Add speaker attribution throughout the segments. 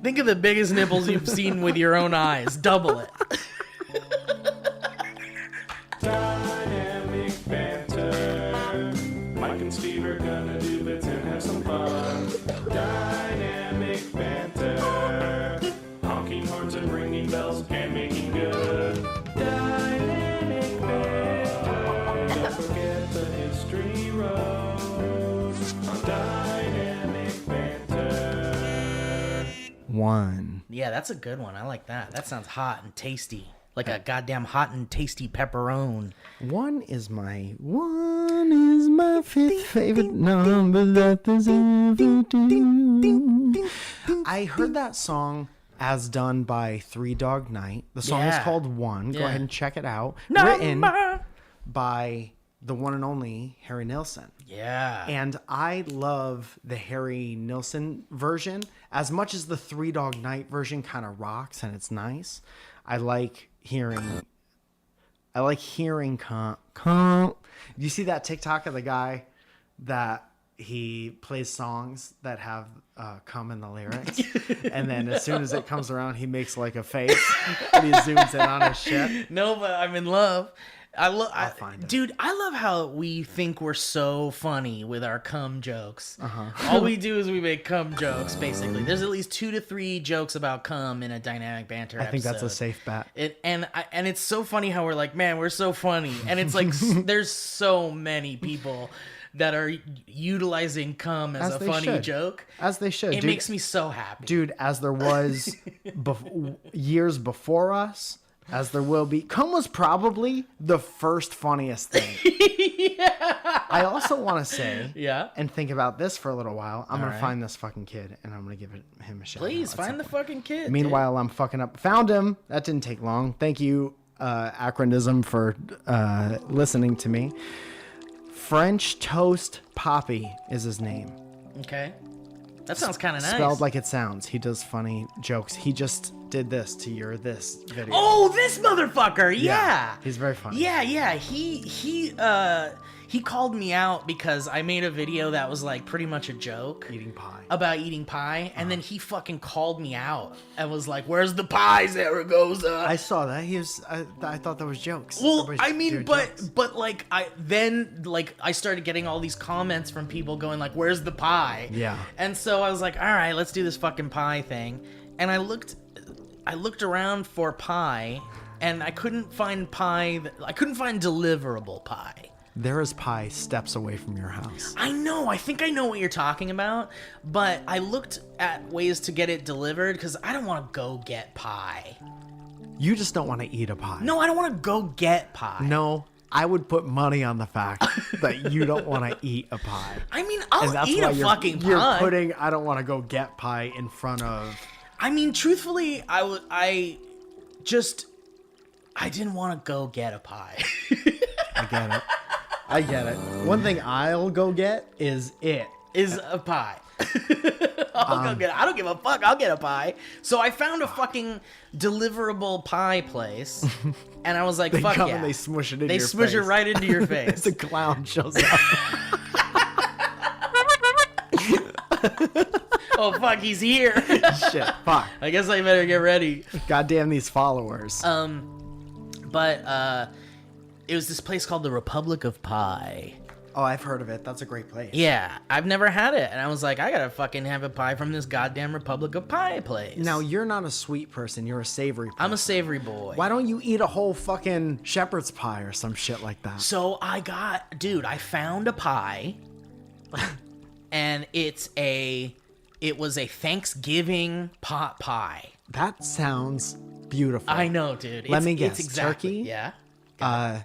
Speaker 1: Think of the biggest nipples you've seen with your own eyes. Double it.
Speaker 2: Dynamic banter. Mike and Steve are gonna do bits and have some fun. Dynamic banter. Honking horns and ringing bells and making good. Dynamic banter. Don't forget the history road on Dynamic banter.
Speaker 3: 1.
Speaker 1: Yeah, that's a good one. I like that. That sounds hot and tasty. Like a goddamn hot and tasty pepperoni.
Speaker 3: 1 is my fifth favorite number that there's ever do. I heard that song as done by Three Dog Night. The song is called 1. Go ahead and check it out. Written by the one and only Harry Nilsson.
Speaker 1: Yeah.
Speaker 3: And I love the Harry Nilsson version as much as the Three Dog Night version kind of rocks and it's nice. I like hearing come. You see that TikTok of the guy that he plays songs that have come in the lyrics, and then as soon as it comes around, he makes like a face and he zooms in on his shit.
Speaker 1: No, but I'm in love.
Speaker 3: I'll find it.
Speaker 1: Dude, I love how we think we're so funny with our cum jokes. All we do is we make cum jokes, basically. There's at least 2 to 3 jokes about cum in a dynamic banter episode.
Speaker 3: I think that's a safe bet.
Speaker 1: And it's so funny how we're like, man, we're so funny. And it's like, there's so many people that are utilizing cum as a funny joke.
Speaker 3: As they should.
Speaker 1: It makes me so happy.
Speaker 3: Dude, as there was years before us, as there will be. Cum was probably the first funniest thing. I also want to say, and think about this for a little while. I'm going to find this fucking kid, and I'm going to give him a shout.
Speaker 1: Please, find the fucking kid.
Speaker 3: Meanwhile, I'm fucking up. Found him. That didn't take long. Thank you, Acronism, for listening to me. French Toast Poppy is his name.
Speaker 1: Okay. That sounds kind of nice.
Speaker 3: Spelled like it sounds. He does funny jokes. He just did this to your this video.
Speaker 1: Oh, this motherfucker! Yeah,
Speaker 3: he's very funny.
Speaker 1: Yeah. He called me out because I made a video that was like pretty much a joke about eating pie, and then he fucking called me out and was like, "Where's the pie, Zaragoza?"
Speaker 3: I saw that. I thought that was jokes.
Speaker 1: Well, I mean, but like I started getting all these comments from people going like, "Where's the pie?"
Speaker 3: Yeah.
Speaker 1: And so I was like, "All right, let's do this fucking pie thing." And I looked around for pie, and I couldn't find pie. I couldn't find deliverable pie.
Speaker 3: There is pie steps away from your house.
Speaker 1: I know. I think I know what you're talking about, but I looked at ways to get it delivered because I don't want to go get pie.
Speaker 3: You just don't want to eat a pie.
Speaker 1: No, I don't want to go get pie.
Speaker 3: No, I would put money on the fact that you don't want to eat a pie.
Speaker 1: I mean, I'll eat a fucking pie.
Speaker 3: You're putting I don't want to go get pie in front of...
Speaker 1: I mean, truthfully, I didn't want to go get a pie.
Speaker 3: I get it. One thing I'll go get is
Speaker 1: a pie. I'll go get it. I don't give a fuck. I'll get a pie. So I found a fucking deliverable pie place, and I was like,
Speaker 3: they
Speaker 1: fuck
Speaker 3: come
Speaker 1: yeah.
Speaker 3: And they smush it in
Speaker 1: they
Speaker 3: your face.
Speaker 1: They smush it right into your face.
Speaker 3: The clown shows up.
Speaker 1: Oh, fuck, he's here.
Speaker 3: Shit, fuck.
Speaker 1: I guess I better get ready.
Speaker 3: Goddamn these followers.
Speaker 1: But it was this place called the Republic of Pie.
Speaker 3: Oh, I've heard of it. That's a great place.
Speaker 1: Yeah, I've never had it. And I was like, I gotta fucking have a pie from this goddamn Republic of Pie place.
Speaker 3: Now, you're not a sweet person. You're a savory person.
Speaker 1: I'm a savory boy.
Speaker 3: Why don't you eat a whole fucking shepherd's pie or some shit like that?
Speaker 1: So I found a pie. And it was a Thanksgiving pot pie.
Speaker 3: That sounds beautiful.
Speaker 1: I know, dude.
Speaker 3: Let me guess.
Speaker 1: It's exactly,
Speaker 3: turkey?
Speaker 1: Yeah.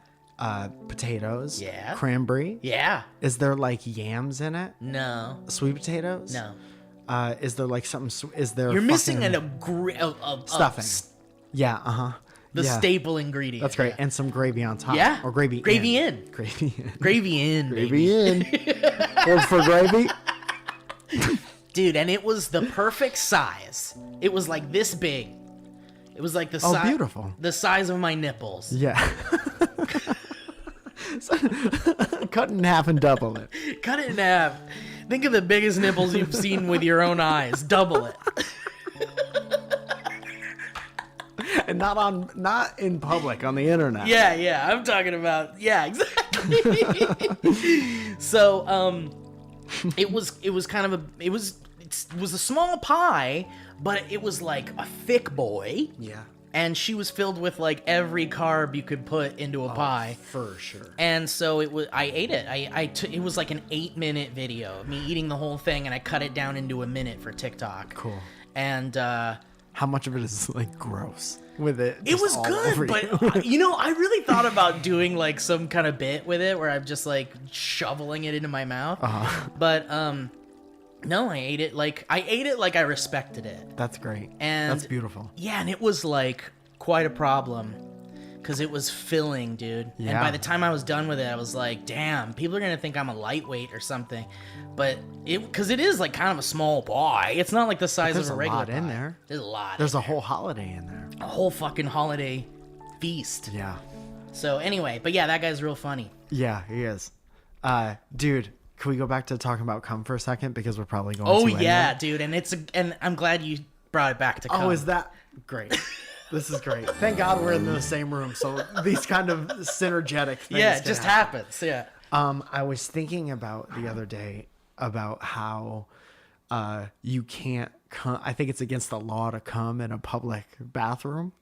Speaker 3: Potatoes.
Speaker 1: Yeah.
Speaker 3: Cranberry.
Speaker 1: Yeah.
Speaker 3: Is there like yams in it?
Speaker 1: No.
Speaker 3: Sweet potatoes?
Speaker 1: No.
Speaker 3: Is there like something? Is there?
Speaker 1: You're missing a
Speaker 3: stuffing. Yeah.
Speaker 1: The staple ingredient.
Speaker 3: That's great, and some gravy on top.
Speaker 1: Yeah.
Speaker 3: Or gravy.
Speaker 1: Gravy in.
Speaker 3: Gravy in.
Speaker 1: Gravy in.
Speaker 3: Gravy in. Hold for gravy.
Speaker 1: Dude, and it was the perfect size. It was like this big. It was like the size.
Speaker 3: Oh, beautiful.
Speaker 1: The size of my nipples.
Speaker 3: Yeah. Cut it in half and double it.
Speaker 1: Cut it in half. Think of the biggest nipples you've seen with your own eyes. Double it.
Speaker 3: not in public on the internet.
Speaker 1: Yeah, I'm talking about, yeah, exactly. So, it was kind of it was a small pie, but it was like a thick boy.
Speaker 3: Yeah.
Speaker 1: And she was filled with like every carb you could put into a pie.
Speaker 3: For sure.
Speaker 1: And so I ate it. It was like an 8-minute video of me eating the whole thing, and I cut it down into a minute for TikTok.
Speaker 3: Cool.
Speaker 1: And
Speaker 3: how much of it is like gross with it?
Speaker 1: It was good, but I really thought about doing like some kind of bit with it where I'm just like shoveling it into my mouth. But no, I ate it like I respected it.
Speaker 3: That's great.
Speaker 1: And
Speaker 3: that's beautiful.
Speaker 1: Yeah, and it was like quite a problem because it was filling, dude.
Speaker 3: Yeah.
Speaker 1: And by the time I was done with it, I was like, damn, people are gonna think I'm a lightweight or something. But because it is like kind of a small pie. It's not like the size of a regular pie.
Speaker 3: There's a lot in there.
Speaker 1: There's a lot.
Speaker 3: There's a whole holiday in there.
Speaker 1: A whole fucking holiday feast.
Speaker 3: Yeah.
Speaker 1: So anyway, but yeah, that guy's real funny.
Speaker 3: Yeah, he is. Dude, can we go back to talking about cum for a second, because we're probably going
Speaker 1: to
Speaker 3: anyway.
Speaker 1: Yeah, dude, and I'm glad you brought it back to cum.
Speaker 3: Oh, is that great? This is great. Thank God we're in the same room, so these kind of synergetic things.
Speaker 1: Yeah, it just happens. Yeah.
Speaker 3: I was thinking about the other day about how you can't cum. I think it's against the law to cum in a public bathroom.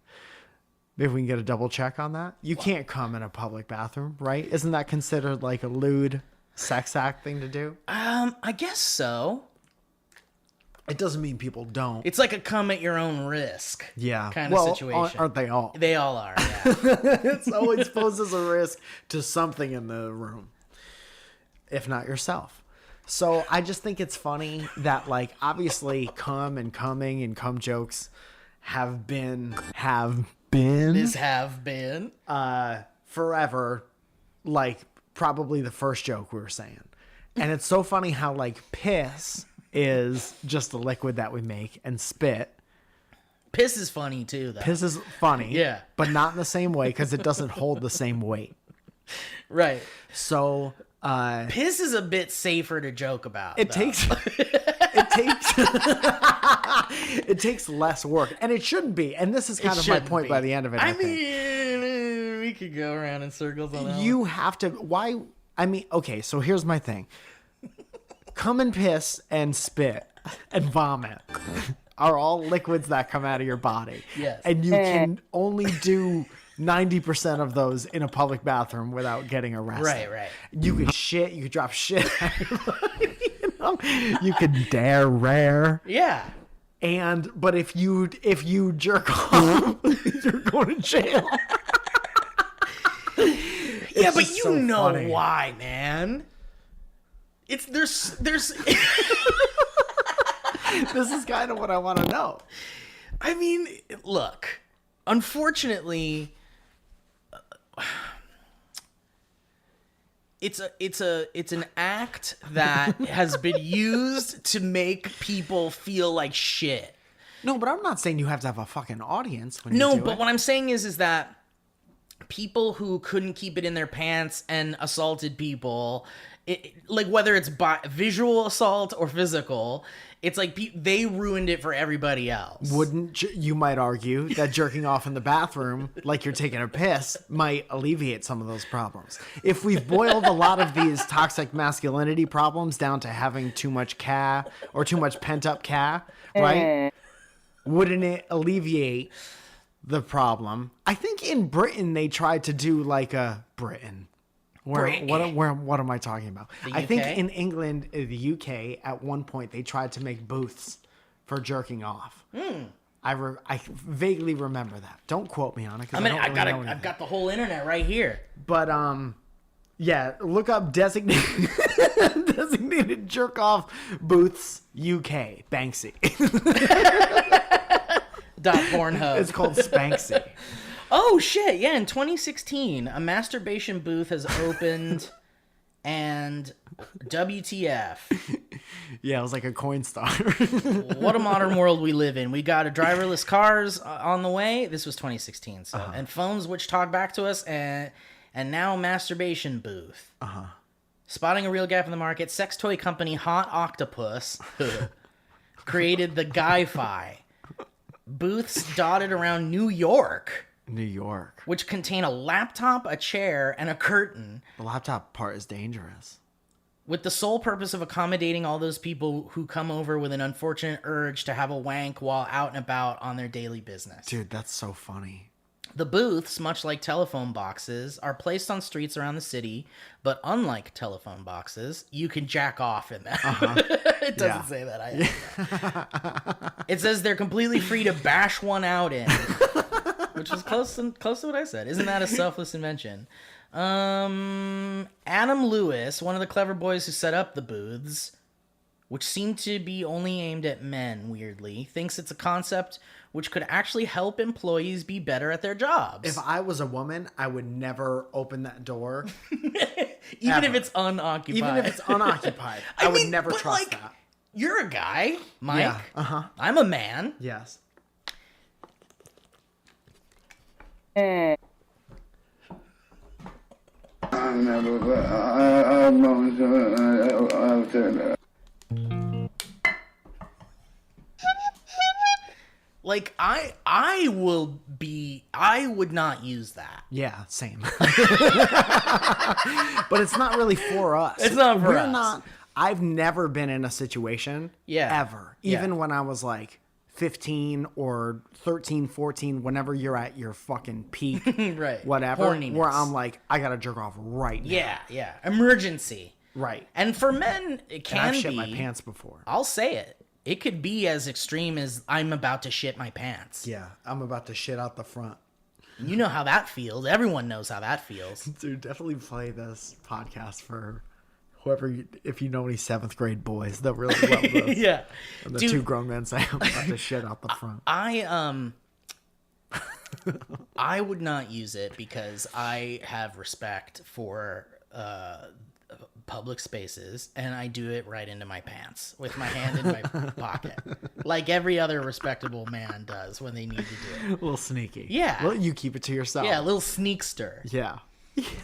Speaker 3: Maybe we can get a double check on that. You can't cum in a public bathroom, right? Isn't that considered like a lewd sex act thing to do?
Speaker 1: I guess so.
Speaker 3: It doesn't mean people don't.
Speaker 1: It's like a come at your own risk.
Speaker 3: Yeah.
Speaker 1: Kind of situation.
Speaker 3: Aren't they all?
Speaker 1: They all are, yeah.
Speaker 3: It's always poses a risk to something in the room, if not yourself. So I just think it's funny that, like, obviously cum and coming and cum jokes have been forever, like probably the first joke we were saying. And it's so funny how like piss is just a liquid that we make, and spit.
Speaker 1: Piss is funny too, though.
Speaker 3: Piss is funny.
Speaker 1: Yeah.
Speaker 3: But not in the same way, because it doesn't hold the same weight.
Speaker 1: Right.
Speaker 3: So
Speaker 1: piss is a bit safer to joke about.
Speaker 3: It takes it takes less work, and it shouldn't be. And this is kind of my point by the end of it.
Speaker 1: I mean, we could go around in circles on that.
Speaker 3: You have to. Why? I mean, okay. So here's my thing. Cum and piss and spit and vomit are all liquids that come out of your body.
Speaker 1: Yes.
Speaker 3: And you can only do 90% of those in a public bathroom without getting arrested.
Speaker 1: Right.
Speaker 3: You could shit. You could drop shit. You could dare rare.
Speaker 1: Yeah.
Speaker 3: But if you jerk off, you're going to jail.
Speaker 1: Yeah, but you so know funny. Why, man. There's This
Speaker 3: is kind of what I want to know.
Speaker 1: I mean, look, unfortunately, it's an act that has been used to make people feel like shit.
Speaker 3: No, but I'm not saying you have to have a fucking audience when you do it. No,
Speaker 1: but what I'm saying is that people who couldn't keep it in their pants and assaulted people, like whether it's visual assault or physical, it's like they ruined it for everybody else.
Speaker 3: Wouldn't you might argue that jerking off in the bathroom like you're taking a piss might alleviate some of those problems? If we've boiled a lot of these toxic masculinity problems down to having too much ca or too much pent up ca, right? Wouldn't it alleviate the problem? I think in Britain they tried to do like a Britain. What am I talking about? I think in England, the UK, at one point they tried to make booths for jerking off. I vaguely remember that. Don't quote me on it.
Speaker 1: I've got the whole internet right here.
Speaker 3: But yeah, look up designated jerk off booths UK Banksy.
Speaker 1: .Pornhub.
Speaker 3: It's called Spanksy.
Speaker 1: Oh, shit. Yeah, in 2016, a masturbation booth has opened, and WTF.
Speaker 3: Yeah, it was like a coin starter.
Speaker 1: What a modern world we live in. We got driverless cars on the way. This was 2016. So, and phones which talk back to us, and now masturbation booth. Spotting a real gap in the market, sex toy company Hot Octopus created the Guy-Fi. booths dotted around New York, which contain a laptop, a chair, and a curtain.
Speaker 3: The laptop part is dangerous.
Speaker 1: With the sole purpose of accommodating all those people who come over with an unfortunate urge to have a wank while out and about on their daily business.
Speaker 3: Dude, that's so funny.
Speaker 1: The booths, much like telephone boxes, are placed on streets around the city, but unlike telephone boxes, you can jack off in them. It doesn't say that. It says they're completely free to bash one out in, which is close to what I said. Isn't that a selfless invention? Adam Lewis, one of the clever boys who set up the booths, which seem to be only aimed at men, weirdly, thinks it's a concept which could actually help employees be better at their jobs.
Speaker 3: If I was a woman, I would never open that door.
Speaker 1: Even if it's unoccupied.
Speaker 3: Even if it's unoccupied. I would never trust that.
Speaker 1: You're a guy, Mike.
Speaker 3: Yeah.
Speaker 1: I'm a man.
Speaker 3: Yes.
Speaker 1: Like, I would not use that.
Speaker 3: Yeah, same. But it's not really for us.
Speaker 1: It's not for us.
Speaker 3: I've never been in a situation ever. Even when I was like 15 or 13, 14, whenever you're at your fucking peak,
Speaker 1: right?
Speaker 3: Whatever,
Speaker 1: Horniness.
Speaker 3: where I'm like, I gotta jerk off right now.
Speaker 1: Yeah. Emergency.
Speaker 3: Right.
Speaker 1: And for men, it can
Speaker 3: I've
Speaker 1: be.
Speaker 3: shit my pants before.
Speaker 1: I'll say it. It could be as extreme as I'm about to shit my pants.
Speaker 3: Yeah, I'm about to shit out the front.
Speaker 1: You know how that feels. Everyone knows how that feels.
Speaker 3: Dude, definitely play this podcast for whoever, if you know any 7th grade boys, they'll really love this.
Speaker 1: Yeah.
Speaker 3: And the two grown men say, I'm about to shit out the front.
Speaker 1: I would not use it because I have respect for public spaces, and I do it right into my pants with my hand in my pocket, like every other respectable man does when they need to do it.
Speaker 3: A little sneaky.
Speaker 1: Yeah.
Speaker 3: Well, you keep it to yourself.
Speaker 1: Yeah, a little sneakster.
Speaker 3: Yeah.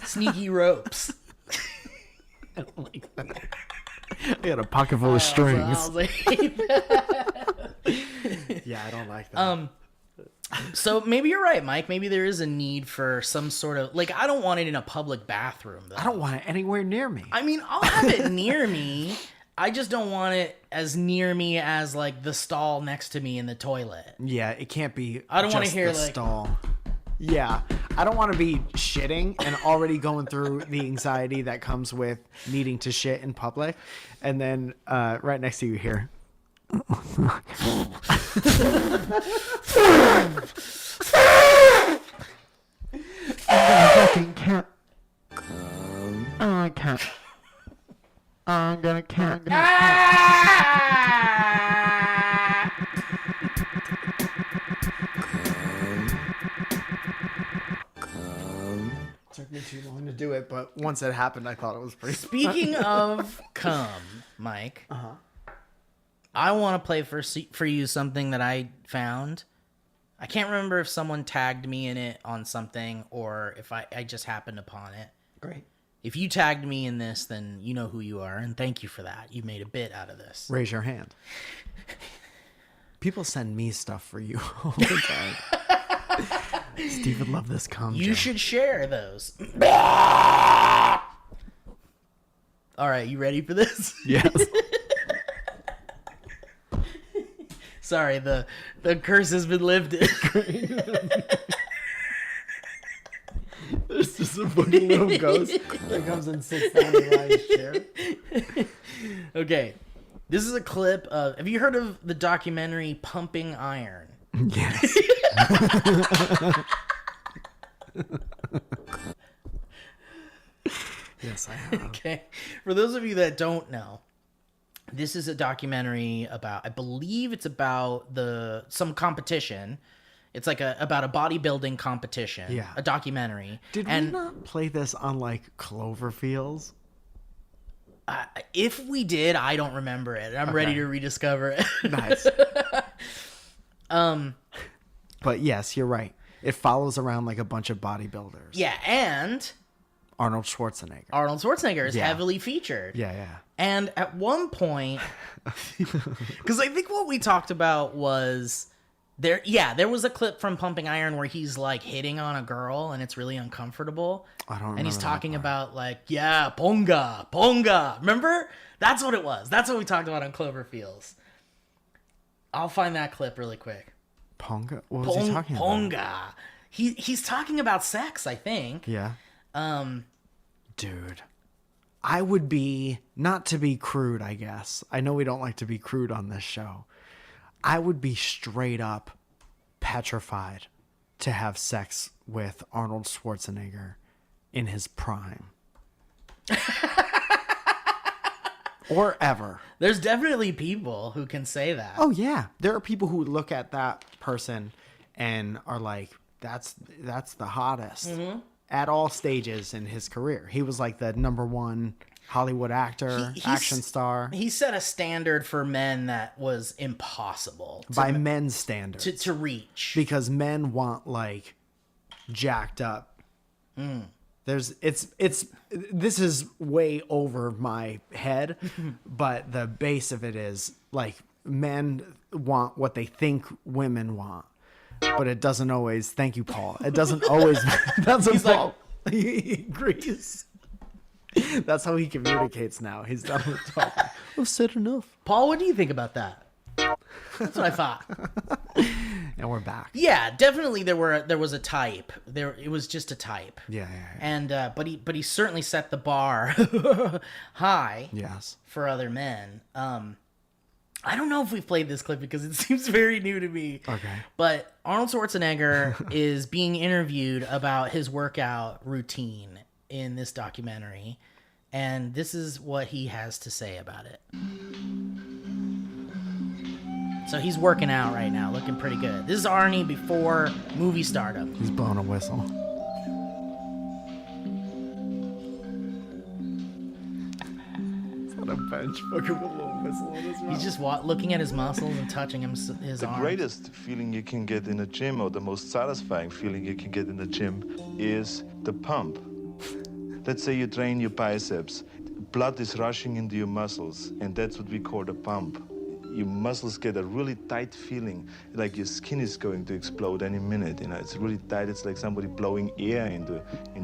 Speaker 1: Sneaky ropes.
Speaker 3: I don't like that. I got a pocket full of strings. Yeah, I don't like that.
Speaker 1: So maybe you're right, Mike. Maybe there is a need for some sort of, like, I don't want it in a public bathroom, though.
Speaker 3: I don't want it anywhere near me.
Speaker 1: I mean, I'll have it near me. I just don't want it as near me as, like, the stall next to me in the toilet.
Speaker 3: Yeah, it can't be.
Speaker 1: I don't
Speaker 3: want
Speaker 1: to hear,
Speaker 3: the
Speaker 1: like,
Speaker 3: stall. Yeah, I don't want to be shitting and already going through the anxiety that comes with needing to shit in public, and then right next to you here. I fucking can't. I can't. I'm gonna can't. Took me too long to do it, but once it happened, I thought it was pretty.
Speaker 1: Speaking of cum, Mike, I want to play for you something that I found. I can't remember if someone tagged me in it on something or if I just happened upon it.
Speaker 3: Great.
Speaker 1: If you tagged me in this, then you know who you are, and thank you for that. You made a bit out of this.
Speaker 3: Raise your hand. People send me stuff for you all the time. Steve would love this cum.
Speaker 1: You should share those. All right, you ready for this?
Speaker 3: Yes.
Speaker 1: Sorry, the curse has been lifted.
Speaker 3: There's just a fucking little ghost that comes and sits down in Ryan's chair.
Speaker 1: Okay, this is a clip of. Have you heard of the documentary Pumping Iron?
Speaker 3: Yes. Yes, I have.
Speaker 1: Okay, for those of you that don't know, this is a documentary about. I believe it's about some competition. It's like about a bodybuilding competition.
Speaker 3: Yeah.
Speaker 1: A documentary.
Speaker 3: Did we not play this on like Cloverfields?
Speaker 1: If we did, I don't remember it. I'm ready to rediscover it.
Speaker 3: Nice. But yes, you're right. It follows around like a bunch of bodybuilders.
Speaker 1: Yeah, and
Speaker 3: Arnold Schwarzenegger.
Speaker 1: Arnold Schwarzenegger is heavily featured.
Speaker 3: Yeah.
Speaker 1: And at one point, because I think what we talked about was There was a clip from Pumping Iron where he's like hitting on a girl and it's really uncomfortable.
Speaker 3: I don't remember.
Speaker 1: And he's
Speaker 3: that
Speaker 1: talking
Speaker 3: part.
Speaker 1: about like, yeah, ponga. Remember? That's what it was. That's what we talked about on Cloverfields. I'll find that clip really quick.
Speaker 3: Ponga? What was he talking about?
Speaker 1: Ponga. He's talking about sex, I think.
Speaker 3: Yeah. Dude, I would be, not to be crude, I guess. I know we don't like to be crude on this show. I would be straight up petrified to have sex with Arnold Schwarzenegger in his prime. Or ever.
Speaker 1: There's definitely people who can say that.
Speaker 3: Oh, yeah. There are people who look at that person and are like, that's the hottest. Mm-hmm. At all stages in his career. He was like the number one Hollywood actor, action star.
Speaker 1: He set a standard for men that was impossible.
Speaker 3: By men's standards.
Speaker 1: To reach.
Speaker 3: Because men want like jacked up. This is way over my head, but the base of it is like men want what they think women want. But it doesn't always. Thank you, Paul. It doesn't always. He's Paul. Like, he agrees. That's how he communicates now. He's done with talking. I've said enough.
Speaker 1: Paul, what do you think about that? That's what I thought.
Speaker 3: And we're back.
Speaker 1: Yeah, definitely. There was a type. It was just a type.
Speaker 3: Yeah.
Speaker 1: And but he certainly set the bar high.
Speaker 3: Yes.
Speaker 1: For other men. I don't know if we've played this clip because it seems very new to me.
Speaker 3: Okay.
Speaker 1: But Arnold Schwarzenegger is being interviewed about his workout routine in this documentary. And this is what he has to say about it. So he's working out right now, looking pretty good. This is Arnie before movie stardom.
Speaker 3: He's blowing a whistle. A bench fucking with a little whistle in his mouth.
Speaker 1: He's just looking at his muscles and touching his arms.
Speaker 4: The greatest feeling you can get in a gym, or the most satisfying feeling you can get in the gym, is the pump. Let's say you train your biceps. Blood is rushing into your muscles, and that's what we call the pump. Your muscles get a really tight feeling, like your skin is going to explode any minute. You know, it's really tight. It's like somebody blowing air into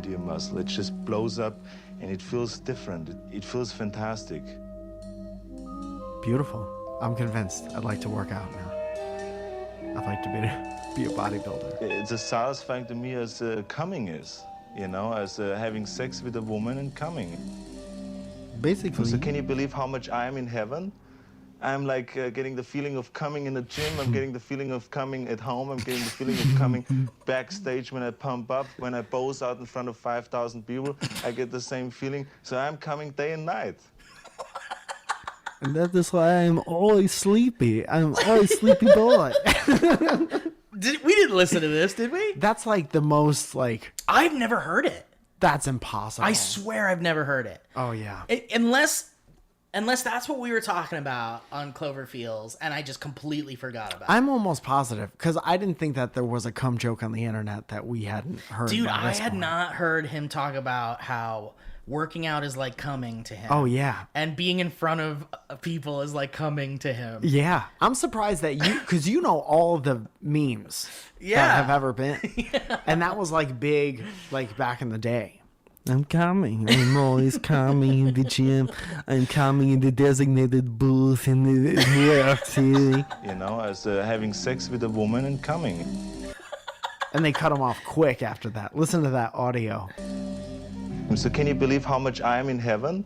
Speaker 4: your muscle. It just blows up, and it feels different. It feels fantastic.
Speaker 3: Beautiful. I'm convinced. I'd like to work out now. I'd like to be a bodybuilder.
Speaker 4: It's as satisfying to me as coming is, you know, as having sex with a woman and coming.
Speaker 3: Basically.
Speaker 4: So can you believe how much I am in heaven? I'm like getting the feeling of coming in the gym. I'm getting the feeling of coming at home. I'm getting the feeling of coming backstage when I pump up. When I pose out in front of 5,000 people, I get the same feeling. So I'm coming day and night.
Speaker 3: And that is why I'm always sleepy. I'm always sleepy boy.
Speaker 1: We didn't listen to this, did we?
Speaker 3: That's like the most like...
Speaker 1: I've never heard it.
Speaker 3: That's impossible.
Speaker 1: I swear I've never heard it.
Speaker 3: Oh, yeah.
Speaker 1: Unless that's what we were talking about on Cloverfields, and I just completely forgot about it.
Speaker 3: I'm almost positive, because I didn't think that there was a cum joke on the internet that we hadn't heard.
Speaker 1: Dude, I had not heard him talk about how working out is like coming to him.
Speaker 3: Oh, yeah.
Speaker 1: And being in front of people is like coming to him.
Speaker 3: Yeah. I'm surprised that you, because you know all the memes that have ever been. Yeah. And that was like big, like back in the day. I'm coming. I'm always coming in the gym. I'm coming in the designated booth in the New York City.
Speaker 4: You know, as having sex with a woman and coming.
Speaker 3: And they cut him off quick after that. Listen to that audio.
Speaker 4: So can you believe how much I am in heaven?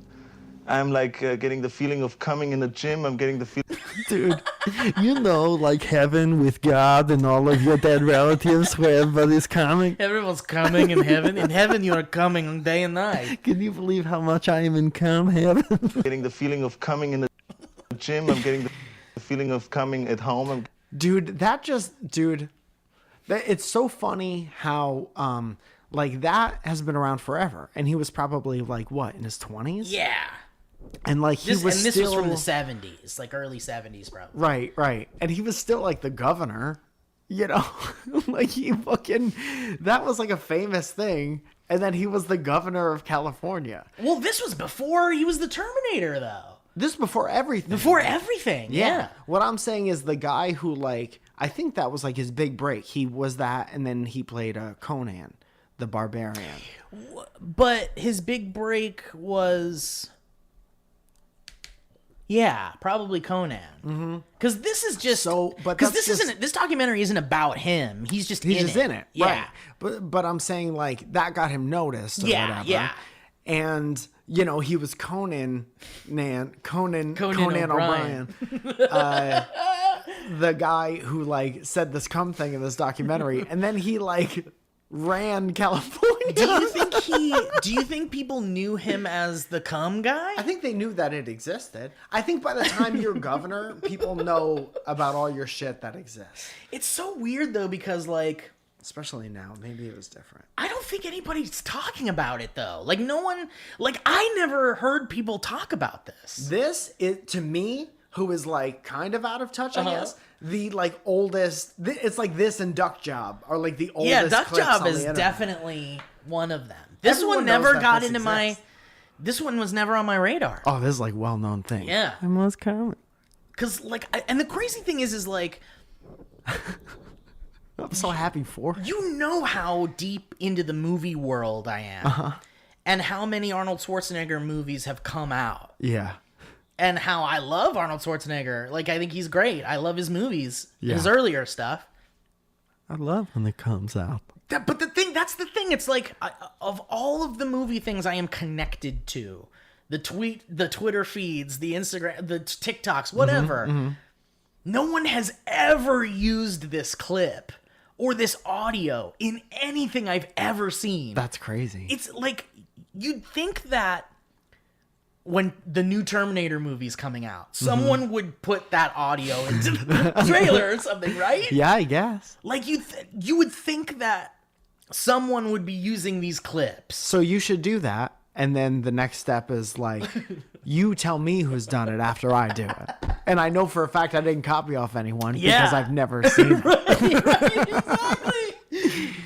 Speaker 4: I'm like getting the feeling of coming in the gym. I'm getting the feeling...
Speaker 3: Dude, you know, like heaven with God and all of your dead relatives where everybody's coming.
Speaker 1: Everyone's coming in heaven. In heaven, you are coming day and night.
Speaker 3: Can you believe how much I am in heaven?
Speaker 4: Getting the feeling of coming in the gym. I'm getting the feeling of coming at home.
Speaker 3: Dude, it's so funny how, like, that has been around forever. And he was probably, like, what, in his 20s?
Speaker 1: Yeah.
Speaker 3: And like
Speaker 1: this was from the 70s, like early 70s, probably.
Speaker 3: Right. And he was still like the governor, you know, like he fucking, that was like a famous thing. And then he was the governor of California.
Speaker 1: Well, this was before he was the Terminator, though.
Speaker 3: This before everything.
Speaker 1: Before everything, yeah.
Speaker 3: What I'm saying is the guy who like, I think that was like his big break. He was that, and then he played Conan the Barbarian.
Speaker 1: But his big break was, yeah, probably Conan. Because this is just because this documentary isn't about him. He's just in it.
Speaker 3: Yeah. Right. But I'm saying like that got him noticed. Or whatever. Yeah. And you know he was Conan O'Brien. The guy who like said this cum thing in this documentary, and then he like ran California.
Speaker 1: Do you think people knew him as the cum guy?
Speaker 3: I think they knew that it existed. I think by the time you're governor, people know about all your shit that exists.
Speaker 1: It's so weird though, because like,
Speaker 3: especially now, maybe it was different.
Speaker 1: I don't think anybody's talking about it though. Like no one, like I never heard people talk about this.
Speaker 3: This is, to me, who is like kind of out of touch, I guess, the like oldest, it's like this and Duck Job are like the oldest.
Speaker 1: Yeah, Duck Job is definitely one of them. This one never got into my, this one was never on my radar.
Speaker 3: Oh, this is like well-known thing.
Speaker 1: Yeah.
Speaker 3: I must comment.
Speaker 1: Cause like, and the crazy thing is like,
Speaker 3: I'm so happy for her.
Speaker 1: You know how deep into the movie world I am. And how many Arnold Schwarzenegger movies have come out.
Speaker 3: Yeah.
Speaker 1: And how I love Arnold Schwarzenegger. Like, I think he's great. I love his movies. Yeah. His earlier stuff.
Speaker 3: I love when it comes out.
Speaker 1: But that's the thing. It's like, of all of the movie things I am connected to, the Twitter feeds, the Instagram, the TikToks, whatever, no one has ever used this clip or this audio in anything I've ever seen.
Speaker 3: That's crazy.
Speaker 1: It's like, you'd think that when the new Terminator movie's coming out, someone would put that audio into the trailer or something, right?
Speaker 3: Yeah, I guess.
Speaker 1: Like you would think that someone would be using these clips.
Speaker 3: So you should do that, and then the next step is like, you tell me who's done it after I do it. And I know for a fact I didn't copy off anyone because I've never seen it.
Speaker 1: Right, exactly.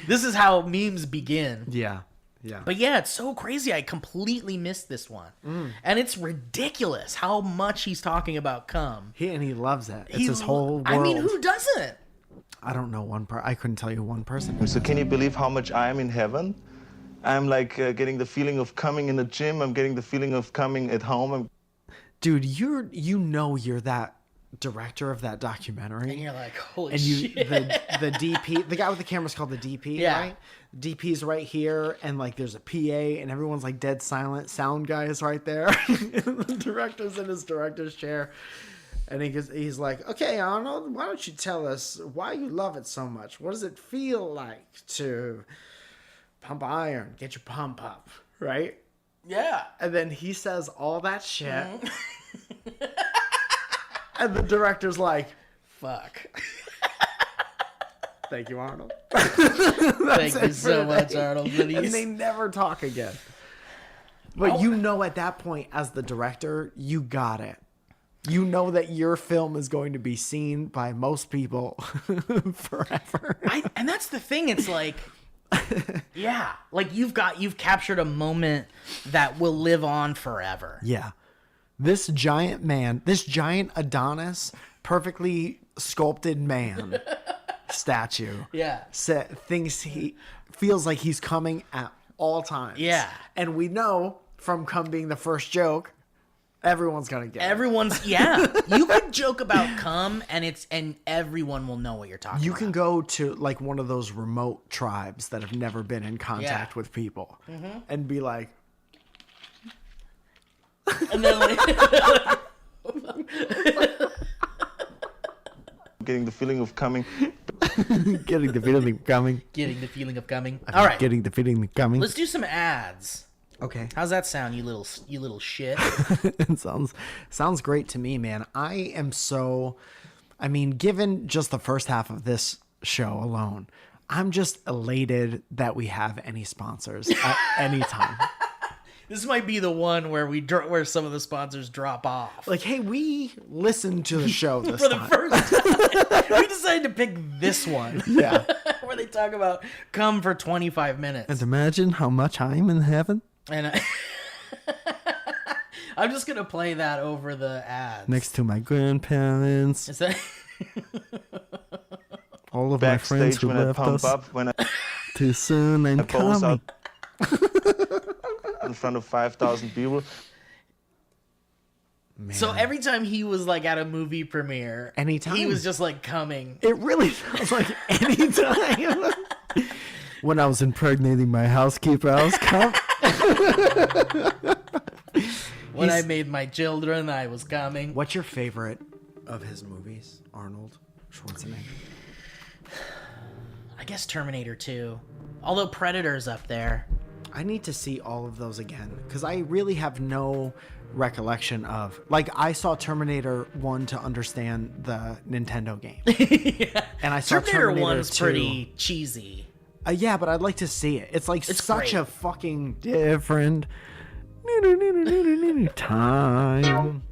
Speaker 1: This is how memes begin.
Speaker 3: Yeah. Yeah.
Speaker 1: But yeah, it's so crazy. I completely missed this one. And it's ridiculous how much he's talking about cum.
Speaker 3: He loves it. It's his whole world.
Speaker 1: I mean, who doesn't?
Speaker 3: I don't know I couldn't tell you one person.
Speaker 4: So can you believe how much I am in heaven? I'm like getting the feeling of coming in the gym. I'm getting the feeling of coming at home.
Speaker 3: Dude, you're that director of that documentary.
Speaker 1: And you're like, holy shit.
Speaker 3: The DP, the guy with the camera's called the DP, right? DP's right here, and like there's a PA, and everyone's like dead silent. Sound guy is right there. The director's in his director's chair. And he's like, okay, Arnold, why don't you tell us why you love it so much? What does it feel like to pump iron, get your pump up, right?
Speaker 1: Yeah.
Speaker 3: And then he says all that shit. And the director's like, fuck. Thank you, Arnold.
Speaker 1: Thank you so much, Arnold.
Speaker 3: And they never talk again. But you know at that point, as the director, you got it. You know that your film is going to be seen by most people forever.
Speaker 1: And that's the thing. It's like, yeah, like you've captured a moment that will live on forever.
Speaker 3: Yeah. This giant man, this giant Adonis, perfectly sculpted man statue.
Speaker 1: Yeah.
Speaker 3: Thinks he feels like he's coming at all times.
Speaker 1: Yeah.
Speaker 3: And we know from cum being the first joke, everyone's gonna get it.
Speaker 1: You could joke about cum and everyone will know what you're talking about.
Speaker 3: You can go to like one of those remote tribes that have never been in contact with people and be like,
Speaker 1: and then like
Speaker 4: Getting the feeling of coming.
Speaker 3: Getting the feeling of coming.
Speaker 1: Getting the feeling of coming. All right.
Speaker 3: Getting the feeling of coming.
Speaker 1: Let's do some ads.
Speaker 3: Okay.
Speaker 1: How's that sound, you little shit?
Speaker 3: It sounds great to me, man. Given just the first half of this show alone, I'm just elated that we have any sponsors at any time.
Speaker 1: This might be the one where where some of the sponsors drop off.
Speaker 3: Like, hey, we listened to the show this
Speaker 1: for
Speaker 3: time.
Speaker 1: the first time. We decided to pick this one.
Speaker 3: Yeah.
Speaker 1: Where they talk about cum for 25 minutes.
Speaker 3: And imagine how much I'm in heaven.
Speaker 1: And I'm just gonna play that over the ads
Speaker 3: next to my grandparents.
Speaker 1: Is that
Speaker 3: All of my friends
Speaker 4: backstage
Speaker 3: who
Speaker 4: when I
Speaker 3: left
Speaker 4: pump
Speaker 3: us
Speaker 4: up, when I
Speaker 3: too soon and
Speaker 4: balls
Speaker 3: coming.
Speaker 4: out in front of 5,000 people.
Speaker 3: Man.
Speaker 1: So every time he was like at a movie premiere,
Speaker 3: Anytime.
Speaker 1: he was just like coming.
Speaker 3: It really sounds like any time. When I was impregnating my housekeeper, I was coming.
Speaker 1: When I made my children, I was coming.
Speaker 3: What's your favorite of his movies, Arnold Schwarzenegger?
Speaker 1: I guess Terminator 2. Although Predator's up there.
Speaker 3: I need to see all of those again because I really have no recollection of. Like, I saw Terminator 1 to understand the Nintendo game.
Speaker 1: Yeah.
Speaker 3: And I saw Terminator
Speaker 1: 1's
Speaker 3: 2.
Speaker 1: pretty cheesy.
Speaker 3: Yeah, but I'd like to see it. It's like
Speaker 1: It's
Speaker 3: such
Speaker 1: great.
Speaker 3: a fucking different time.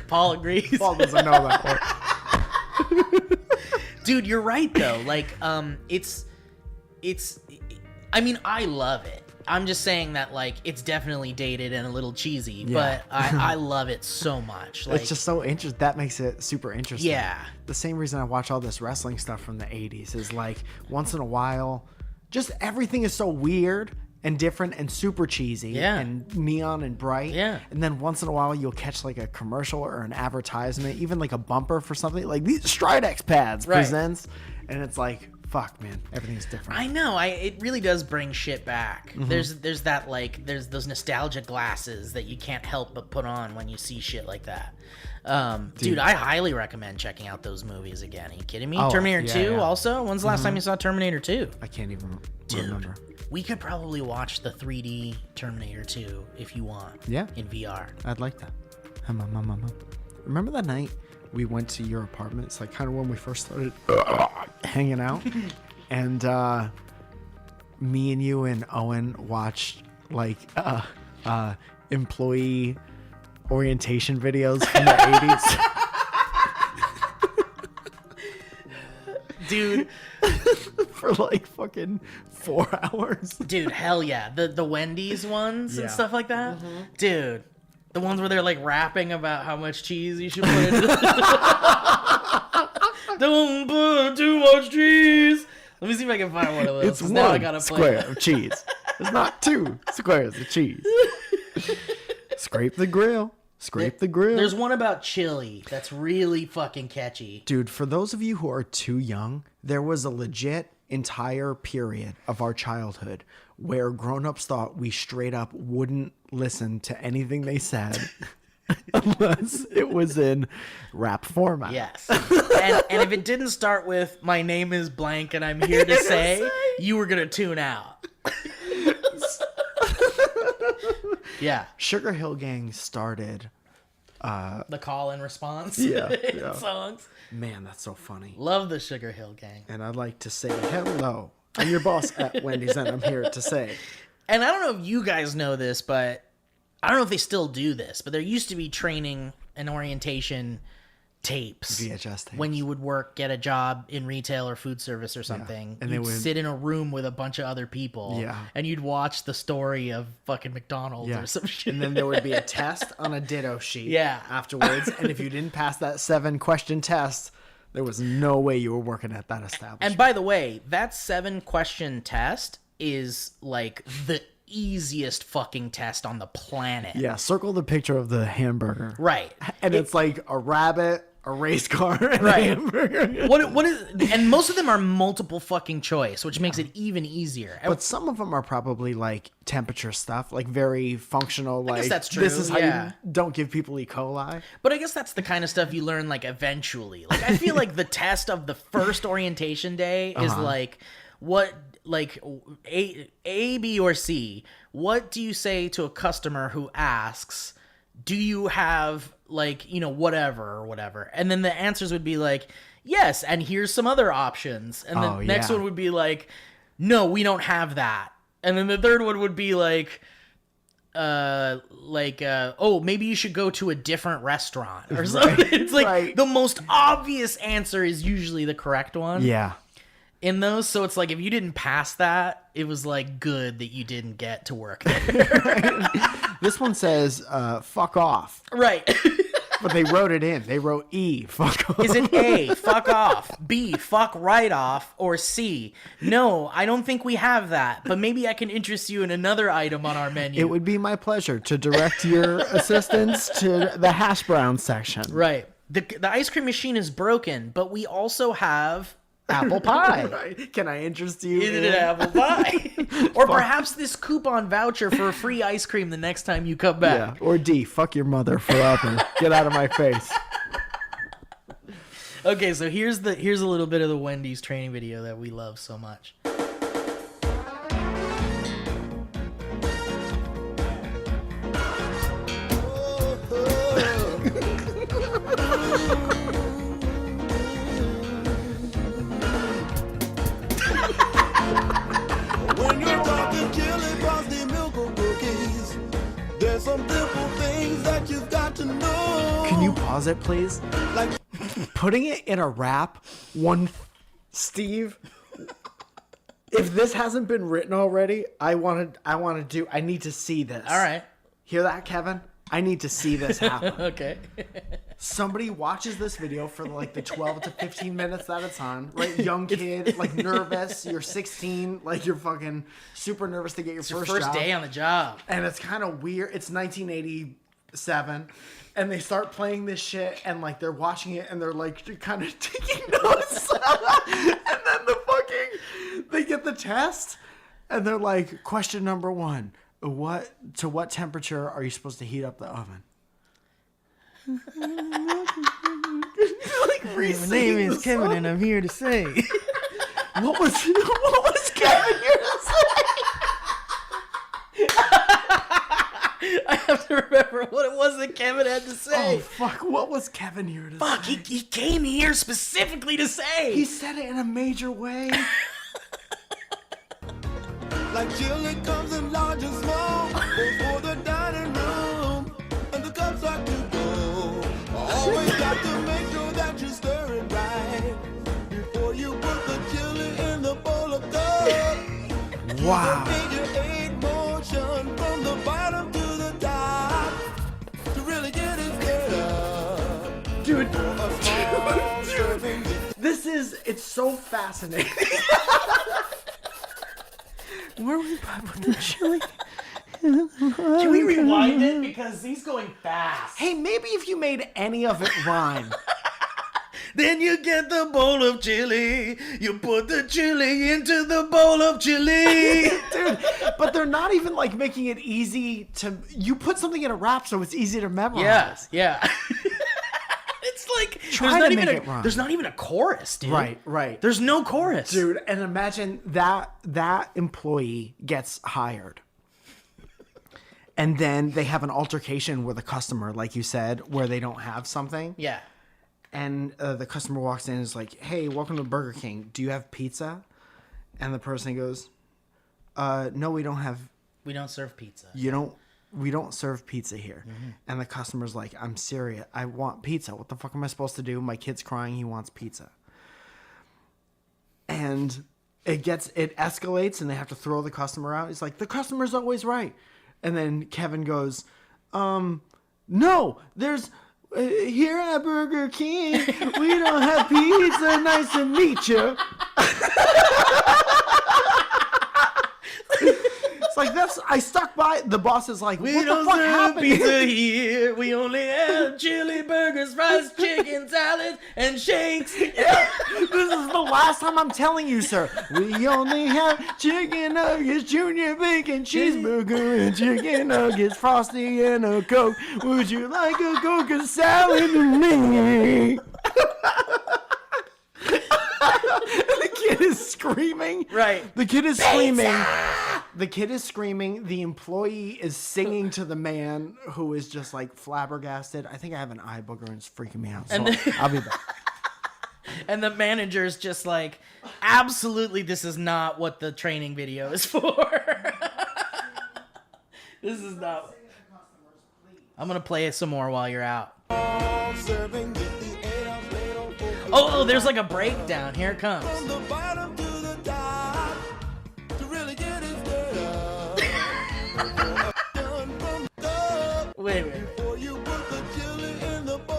Speaker 1: Paul agrees.
Speaker 3: Paul doesn't know that one.
Speaker 1: Dude, you're right though. Like, it's. I mean, I love it. I'm just saying that like it's definitely dated and a little cheesy, but I love it so much. Like,
Speaker 3: It's just so interesting. That makes it super interesting.
Speaker 1: Yeah.
Speaker 3: The same reason I watch all this wrestling stuff from the 80s is like once in a while, just everything is so weird and different and super cheesy
Speaker 1: Yeah.
Speaker 3: and neon and bright.
Speaker 1: Yeah.
Speaker 3: And then once in a while you'll catch like a commercial or an advertisement, even like a bumper for something like these Stridex pads
Speaker 1: Right.
Speaker 3: presents. And it's like, fuck, man, everything's different.
Speaker 1: I know. It really does bring shit back. There's that like there's those nostalgia glasses that you can't help but put on when you see shit like that. Dude, I highly recommend checking out those movies again. Are you kidding me?
Speaker 3: Oh,
Speaker 1: Terminator
Speaker 3: yeah,
Speaker 1: 2
Speaker 3: yeah.
Speaker 1: also? When's the last time you saw Terminator 2?
Speaker 3: I can't even
Speaker 1: Dude,
Speaker 3: remember.
Speaker 1: we could probably watch the 3D Terminator 2 if you want.
Speaker 3: Yeah.
Speaker 1: In VR.
Speaker 3: I'd like that. Remember that night we went to your apartment? It's like kind of when we first started hanging out. And me and you and Owen watched like employee orientation videos from the 80s.
Speaker 1: Dude,
Speaker 3: For like fucking 4 hours.
Speaker 1: dude, hell yeah. The Wendy's ones
Speaker 3: Yeah.
Speaker 1: and stuff like that. Dude, the ones where they're like rapping about how much cheese you should put in it. Don't put too much cheese. Let me see if I can find one of those.
Speaker 3: It's
Speaker 1: 'cause now I
Speaker 3: one
Speaker 1: gotta play
Speaker 3: square
Speaker 1: it.
Speaker 3: of cheese. It's not 2 squares of cheese. Scrape the grill. Scrape the grill.
Speaker 1: There's one about chili that's really fucking catchy.
Speaker 3: Dude, for those of you who are too young, there was a legit entire period of our childhood where grown-ups thought we straight up wouldn't listen to anything they said unless it was in rap format.
Speaker 1: Yes. and if it didn't start with "My name is blank and I'm here to say," you were gonna tune out. Yeah.
Speaker 3: Sugar Hill Gang started.
Speaker 1: The call and response
Speaker 3: Yeah.
Speaker 1: songs.
Speaker 3: Man, that's so funny.
Speaker 1: Love the Sugar Hill Gang.
Speaker 3: And I'd like to say hello. I'm your boss at Wendy's, and I'm here to say.
Speaker 1: And I don't know if you guys know this, but I don't know if they still do this, but there used to be training and orientation tapes.
Speaker 3: VHS tapes.
Speaker 1: When you would get a job in retail or food service or something.
Speaker 3: And they
Speaker 1: you'd
Speaker 3: would-
Speaker 1: sit in a room with a bunch of other people.
Speaker 3: Yeah.
Speaker 1: And you'd watch the story of fucking McDonald's
Speaker 3: Yeah.
Speaker 1: or some shit.
Speaker 3: And then there would be a test on a ditto sheet
Speaker 1: Yeah.
Speaker 3: afterwards. And if you didn't pass that 7-question test, there was no way you were working at that establishment.
Speaker 1: And by the way, that 7-question test is like the easiest fucking test on the planet.
Speaker 3: Yeah, circle the picture of the hamburger.
Speaker 1: Right.
Speaker 3: And it's like a rabbit, a race car, and
Speaker 1: Right.
Speaker 3: a hamburger.
Speaker 1: What is, and most of them are multiple fucking choice, which makes it even easier.
Speaker 3: But some of them are probably like temperature stuff, like very functional. Like
Speaker 1: guess that's true,
Speaker 3: This is how
Speaker 1: yeah.
Speaker 3: you don't give people E. coli.
Speaker 1: But I guess that's the kind of stuff you learn like eventually. Like I feel like the test of the first orientation day is like what like A, B, or C. What do you say to a customer who asks, do you have like, you know, whatever? And then the answers would be like, yes, and here's some other options. And the next
Speaker 3: yeah.
Speaker 1: one would be like, no, we don't have that. And then the third one would be like, oh, maybe you should go to a different restaurant or something. It's like
Speaker 3: right.
Speaker 1: the most obvious answer is usually the correct one
Speaker 3: Yeah.
Speaker 1: in those. So it's like if you didn't pass that, it was like good that you didn't get to work there.
Speaker 3: This one says, fuck off.
Speaker 1: Right.
Speaker 3: But they wrote it in. They wrote E. Fuck off.
Speaker 1: Is it A, fuck off, B, fuck right off, or C? No, I don't think we have that, but maybe I can interest you in another item on our menu.
Speaker 3: It would be my pleasure to direct your assistants to the hash brown section.
Speaker 1: Right. The ice cream machine is broken, but we also have
Speaker 3: Apple pie. Right. Can I interest you
Speaker 1: in an apple pie? Or perhaps this coupon voucher for a free ice cream the next time you come back.
Speaker 3: Yeah. Or D, fuck your mother forever. Get out of my face.
Speaker 1: Okay, so here's a little bit of the Wendy's training video that we love so much.
Speaker 5: When you're talking chili, frosty, milk, or cookies, there's some simple things that you've got to know.
Speaker 3: Can you pause it, please?
Speaker 5: Like
Speaker 3: Putting it in a rap, Steve, if this hasn't been written already, I need to see this.
Speaker 1: All right.
Speaker 3: Hear that, Kevin? I need to see this happen.
Speaker 1: Okay.
Speaker 3: Somebody watches this video for like the 12 to 15 minutes that it's on, right? Young kid, like nervous. You're 16, like you're fucking super nervous to get your first
Speaker 1: First
Speaker 3: job.
Speaker 1: day on the job.
Speaker 3: And it's kind of weird. It's 1987. And they start playing this shit and like they're watching it and they're like kind of taking notes. And then they get the test and they're like, question number 1. To what temperature are you supposed to heat up the oven?
Speaker 1: My name is Kevin and I'm here to say.
Speaker 3: What was Kevin here to say?
Speaker 1: I have to remember what it was that Kevin had to say.
Speaker 3: Oh, fuck. What was Kevin here to say?
Speaker 1: He came here specifically to say.
Speaker 3: He said it in a major way.
Speaker 5: Like chili comes in large and small, goes for the dining room, and the cups are to go. Always got to make sure that you stir it right before you put the chili in the bowl of gold.
Speaker 3: Wow.
Speaker 5: Figure 8 motion from the bottom to the top to really get it stirred up.
Speaker 3: Dude,
Speaker 5: A small serving.
Speaker 3: it's so fascinating. Where we put the chili?
Speaker 1: Can we rewind it? Because he's going fast.
Speaker 3: Hey, maybe if you made any of it rhyme.
Speaker 1: Then you get the bowl of chili. You put the chili into the bowl of chili.
Speaker 3: Dude, but they're not even like making it easy to. You put something in a rap so it's easy to memorize.
Speaker 1: Yeah. It's like
Speaker 3: Try to make it rhyme.
Speaker 1: there's not even a chorus, dude.
Speaker 3: Right.
Speaker 1: There's no chorus.
Speaker 3: Dude, and imagine that employee gets hired. And then they have an altercation with a customer, like you said, where they don't have something.
Speaker 1: Yeah.
Speaker 3: And the customer walks in and is like, hey, welcome to Burger King. Do you have pizza? And the person goes, no, we don't
Speaker 1: serve pizza.
Speaker 3: We don't serve pizza here. Mm-hmm. And the customer's like, I'm serious. I want pizza. What the fuck am I supposed to do? My kid's crying. He wants pizza. And it escalates and they have to throw the customer out. It's like, the customer's always right. And then Kevin goes, no, there's... here at Burger King, we don't have pizza. Nice to meet you. It's like I stuck by. The boss is like, what the fuck happened?
Speaker 1: Pizza here. We only have chili burgers, fries, chicken, salads, and shakes.
Speaker 3: Yeah, this is the last time I'm telling you, sir. We only have chicken nuggets, junior bacon, cheeseburger, and chicken nuggets, frosty, and a Coke. Would you like a Coke and salad with me? The kid is screaming.
Speaker 1: Right.
Speaker 3: The kid is screaming. The kid is screaming. The employee is singing to the man who is just like flabbergasted. I think I have an eye booger and it's freaking me out. So I'll be back.
Speaker 1: And the manager's just like, absolutely, this is not what the training video is for. This is not. I'm going to play it some more while you're out. Oh, there's like a breakdown. Here it comes.
Speaker 5: From the bottom to the top to really get it stirred up.
Speaker 1: Wait.
Speaker 5: Before you put the chili in the bowl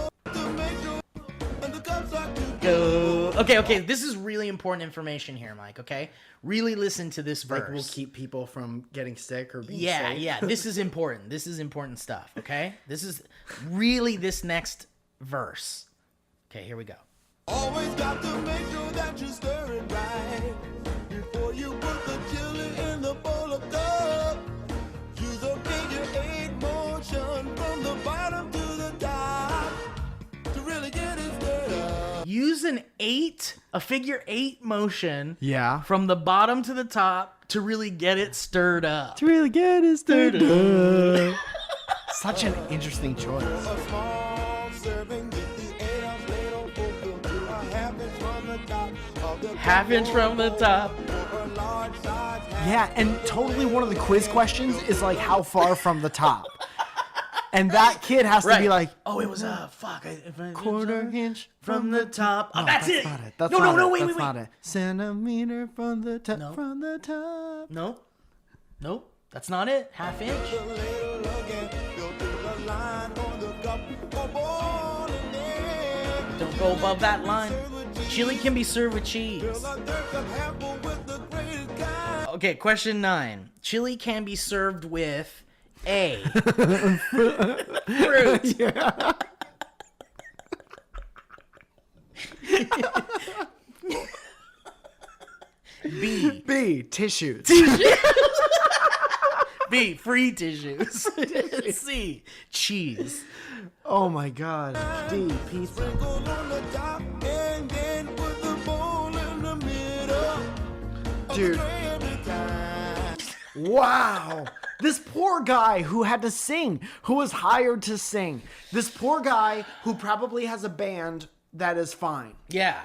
Speaker 1: Okay. This is really important information here, Mike. Okay, really listen to this verse.
Speaker 3: Like we'll keep people from getting sick or being
Speaker 1: Yeah,
Speaker 3: safe.
Speaker 1: yeah. This is important. This is important stuff. Okay, this is really this next verse. Okay, here we go.
Speaker 5: Always got to make sure that you stir it right before you put the chili in the bowl of cup. Use a figure 8 motion from the bottom to the top to really get it stirred up.
Speaker 1: Use a figure 8 motion.
Speaker 3: Yeah.
Speaker 1: From the bottom to the top to really get it stirred up.
Speaker 3: To really get it stirred up. Such an interesting choice.
Speaker 5: A small serving, get the 8-ounce ladle fulfilled to a half-inch from the top of the
Speaker 1: Half-inch from the top.
Speaker 5: or a large size half.
Speaker 3: Yeah, and totally one of the quiz questions is like how far from the top. And that kid has to be like,
Speaker 1: oh, it was
Speaker 3: quarter inch
Speaker 1: from the top. Oh,
Speaker 3: No,
Speaker 1: that's it.
Speaker 3: Not it. That's
Speaker 1: no,
Speaker 3: not
Speaker 1: no,
Speaker 3: it.
Speaker 1: wait,
Speaker 3: That's
Speaker 1: wait.
Speaker 3: not it. Centimeter from the top.
Speaker 1: No.
Speaker 3: From the top.
Speaker 1: Nope. That's not it. Half inch.
Speaker 5: The ladle again, go to the line on the cup for boiling egg.
Speaker 1: Don't go above that line. Chili can be served with cheese.
Speaker 5: Fill a third cup half full with the greatest kind.
Speaker 1: Okay, question 9. Chili can be served with A. Fruit.
Speaker 3: B. Tissues.
Speaker 1: B. Free tissues. C. Cheese.
Speaker 3: Oh my God. D. Pizza.
Speaker 5: Sprinkle on the top and then put the bowl in the middle.
Speaker 3: Dude.
Speaker 5: Every time.
Speaker 3: Wow. This poor guy who had to sing, who was hired to sing. This poor guy who probably has a band that is fine.
Speaker 1: Yeah.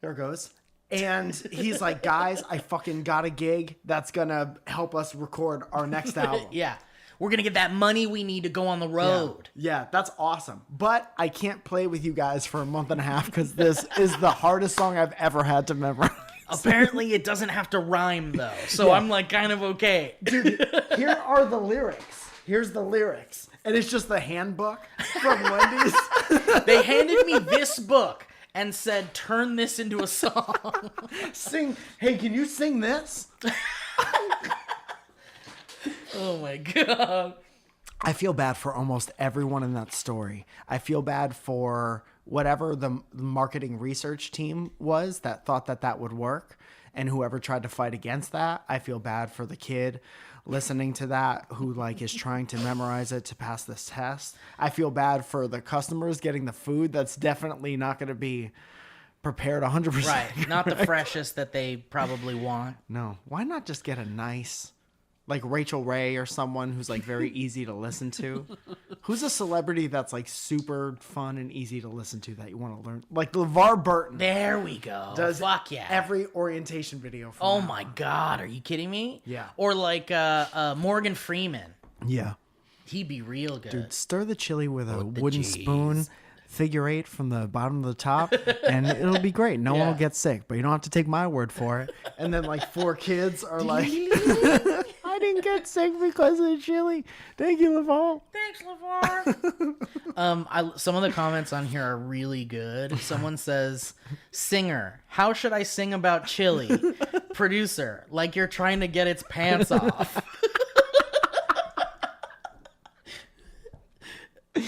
Speaker 3: There it goes. And he's like, guys, I fucking got a gig that's gonna help us record our next album.
Speaker 1: Yeah. We're going to get that money we need to go on the road.
Speaker 3: Yeah, that's awesome. But I can't play with you guys for a month and a half because this is the hardest song I've ever had to memorize.
Speaker 1: Apparently, it doesn't have to rhyme, though. So I'm like kind of okay.
Speaker 3: Dude, here are the lyrics. Here's the lyrics. And it's just the handbook from Wendy's.
Speaker 1: They handed me this book and said, turn this into a song.
Speaker 3: Sing. Hey, can you sing this?
Speaker 1: Oh, my God.
Speaker 3: I feel bad for almost everyone in that story. I feel bad for whatever the marketing research team was that thought that that would work, and whoever tried to fight against that. I feel bad for the kid listening to that who like is trying to memorize it to pass this test. I feel bad for the customers getting the food that's definitely not going to be prepared 100%.
Speaker 1: Right. Not the freshest that they probably want.
Speaker 3: No. Why not just get a nice, like Rachel Ray or someone who's like very easy to listen to? Who's a celebrity that's like super fun and easy to listen to that you want to learn? Like LeVar Burton
Speaker 1: There we go.
Speaker 3: does
Speaker 1: Fuck yeah.
Speaker 3: every orientation video. From
Speaker 1: Oh
Speaker 3: now
Speaker 1: my
Speaker 3: on.
Speaker 1: God. Are you kidding me?
Speaker 3: Yeah.
Speaker 1: Or like Morgan Freeman.
Speaker 3: Yeah.
Speaker 1: He'd be real good.
Speaker 3: Dude, stir the chili with a
Speaker 1: the
Speaker 3: wooden
Speaker 1: cheese.
Speaker 3: spoon, figure 8 from the bottom to the top, and it'll be great. No one
Speaker 1: Yeah.
Speaker 3: will get sick, but you don't have to take my word for it. And then like 4 kids are like, I didn't get sick because of the chili. Thank you, LeVar.
Speaker 1: Thanks, LeVar. Some of the comments on here are really good. Someone says, singer, how should I sing about chili? Producer, like you're trying to get its pants off.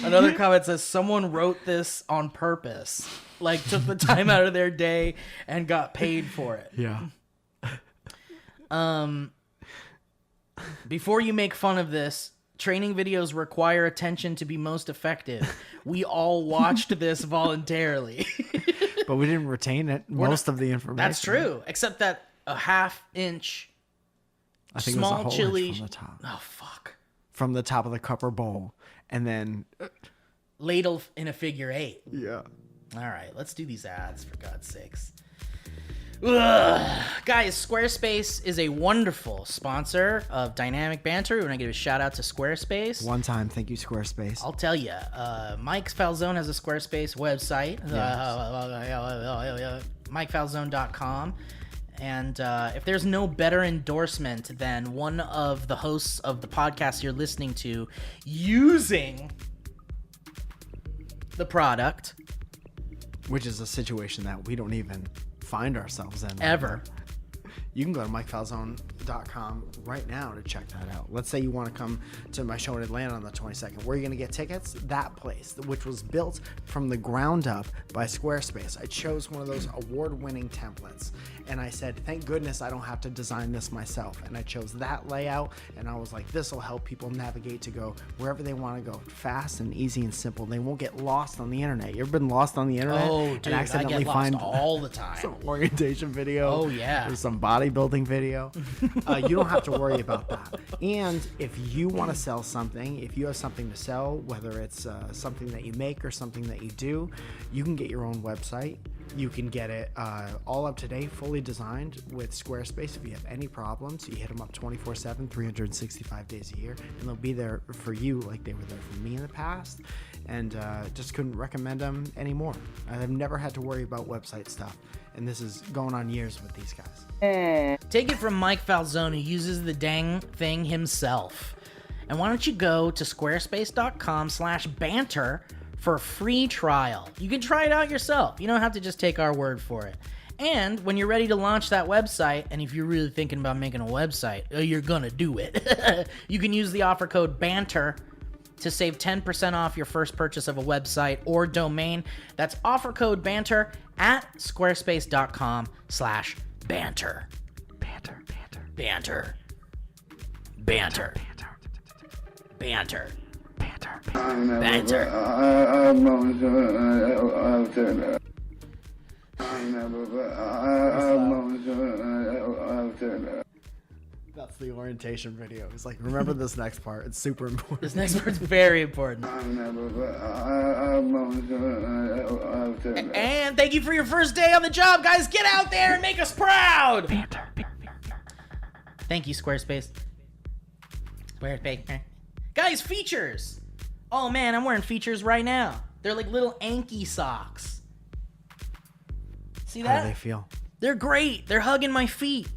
Speaker 1: Another comment says, someone wrote this on purpose. Like took the time out of their day and got paid for it.
Speaker 3: Yeah.
Speaker 1: Before you make fun of this, training videos require attention to be most effective. We all watched this voluntarily.
Speaker 3: But we didn't retain it, most of the information.
Speaker 1: That's true, except that a half-inch
Speaker 3: I think it was a
Speaker 1: small
Speaker 3: whole
Speaker 1: chili.
Speaker 3: inch from the top.
Speaker 1: Oh fuck!
Speaker 3: From the top of the cup or bowl. And then,
Speaker 1: Ladle in a figure 8.
Speaker 3: yeah.
Speaker 1: All right, let's do these ads for God's sakes. Ugh. Guys, Squarespace is a wonderful sponsor of Dynamic Banter. We want to give a shout out to Squarespace.
Speaker 3: One time, thank you, Squarespace.
Speaker 1: I'll tell you, Mike Falzone has a Squarespace website, MikeFalzone.com. And if there's no better endorsement than one of the hosts of the podcast you're listening to using the product,
Speaker 3: which is a situation that we don't even find ourselves in.
Speaker 1: Ever.
Speaker 3: You can go to MikeFalzone.com right now to check that out. Let's say you want to come to my show in Atlanta on the 22nd. Where are you going to get tickets? That place, which was built from the ground up by Squarespace. I chose one of those award-winning templates. And I said, thank goodness I don't have to design this myself. And I chose that layout. And I was like, this will help people navigate to go wherever they want to go. Fast and easy and simple. They won't get lost on the internet. You ever been lost on the internet?
Speaker 1: Oh, dude,
Speaker 3: and accidentally
Speaker 1: I get lost
Speaker 3: find
Speaker 1: all the time.
Speaker 3: some orientation video.
Speaker 1: Oh, yeah.
Speaker 3: Or some bodybuilding video. You don't have to worry about that. And if you want to sell something, if you have something to sell, whether it's something that you make or something that you do, you can get your own website. You can get it all up to date, fully designed with Squarespace. If you have any problems, you hit them up 24/7, 365 days a year, and they'll be there for you like they were there for me in the past. And just couldn't recommend them anymore. I've never had to worry about website stuff, and this is going on years with these guys.
Speaker 1: Take it from Mike Falzone, who uses the dang thing himself. And why don't you go to squarespace.com/banter for a free trial. You can try it out yourself. You don't have to just take our word for it. And when you're ready to launch that website, and if you're really thinking about making a website, you're gonna do it. You can use the offer code BANTER to save 10% off your first purchase of a website or domain. That's offer code BANTER at squarespace.com/banter. Banter, banter, banter, banter, banter, banter, banter.
Speaker 3: That's the orientation video. It's like, remember this next part. It's super important.
Speaker 1: This next part's very important. And thank you for your first day on the job, guys. Get out there and make us proud. Thank you, Squarespace. Squarespace. Guys, features. Oh man, I'm wearing features right now. They're like little Anki socks. See that?
Speaker 3: How do they feel?
Speaker 1: They're great. They're hugging my feet.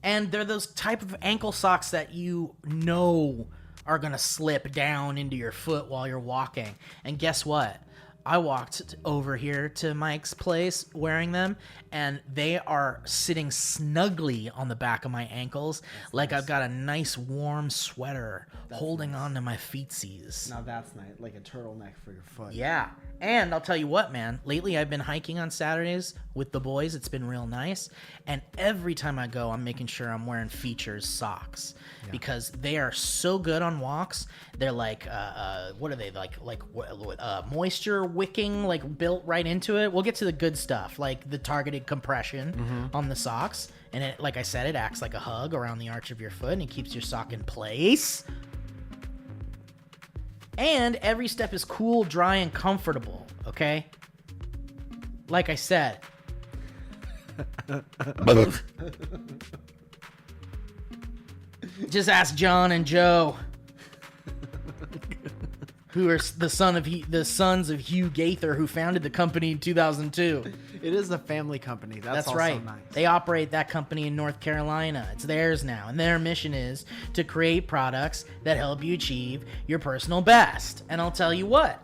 Speaker 1: And they're those type of ankle socks that you know are going to slip down into your foot while you're walking. And guess what? I walked over here to Mike's place wearing them, and they are sitting snugly on the back of my ankles. That's like nice. I've got a nice warm sweater holding on to my feetsies.
Speaker 3: Now that's nice, like a turtleneck for your foot.
Speaker 1: Yeah. And I'll tell you what, man, lately I've been hiking on Saturdays with the boys. It's been real nice. And every time I go, I'm making sure I'm wearing Features socks because they are so good on walks. They're like, what are they? Like moisture wicking, like built right into it. We'll get to the good stuff, like the targeted compression on the socks. And it, like I said, it acts like a hug around the arch of your foot and it keeps your sock in place. And every step is cool, dry, and comfortable, okay? Like I said. Just ask John and Joe, who are the sons of Hugh Gaither, who founded the company in 2002.
Speaker 3: It is a family company. That's also
Speaker 1: right.
Speaker 3: Nice.
Speaker 1: They operate that company in North Carolina. It's theirs now. And their mission is to create products that help you achieve your personal best. And I'll tell you what.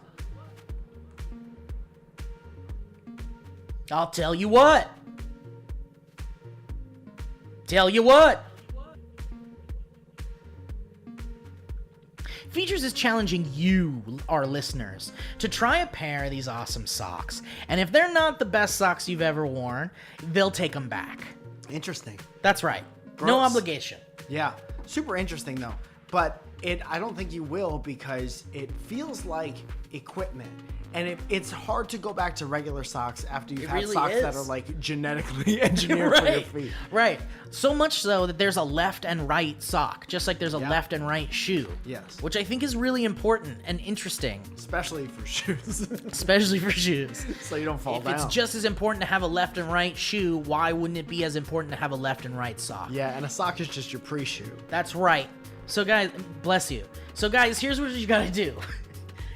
Speaker 1: Features is challenging you, our listeners, to try a pair of these awesome socks. And if they're not the best socks you've ever worn, they'll take them back.
Speaker 3: Interesting.
Speaker 1: That's right.
Speaker 3: Gross.
Speaker 1: No obligation.
Speaker 3: Yeah. Super interesting, though. But I don't think you will because it feels like equipment. And it's hard to go back to regular socks after you've had socks that are like genetically engineered for your feet.
Speaker 1: Right. So much so that there's a left and right sock, just like there's a left and right shoe.
Speaker 3: Yes.
Speaker 1: Which I think is really important and interesting.
Speaker 3: Especially for shoes.
Speaker 1: Especially for shoes.
Speaker 3: So you don't fall down.
Speaker 1: If it's just as important to have a left and right shoe, why wouldn't it be as important to have a left and right sock?
Speaker 3: Yeah, and a sock is just your pre-shoe.
Speaker 1: That's right. So guys, bless you. So guys, here's what you gotta do.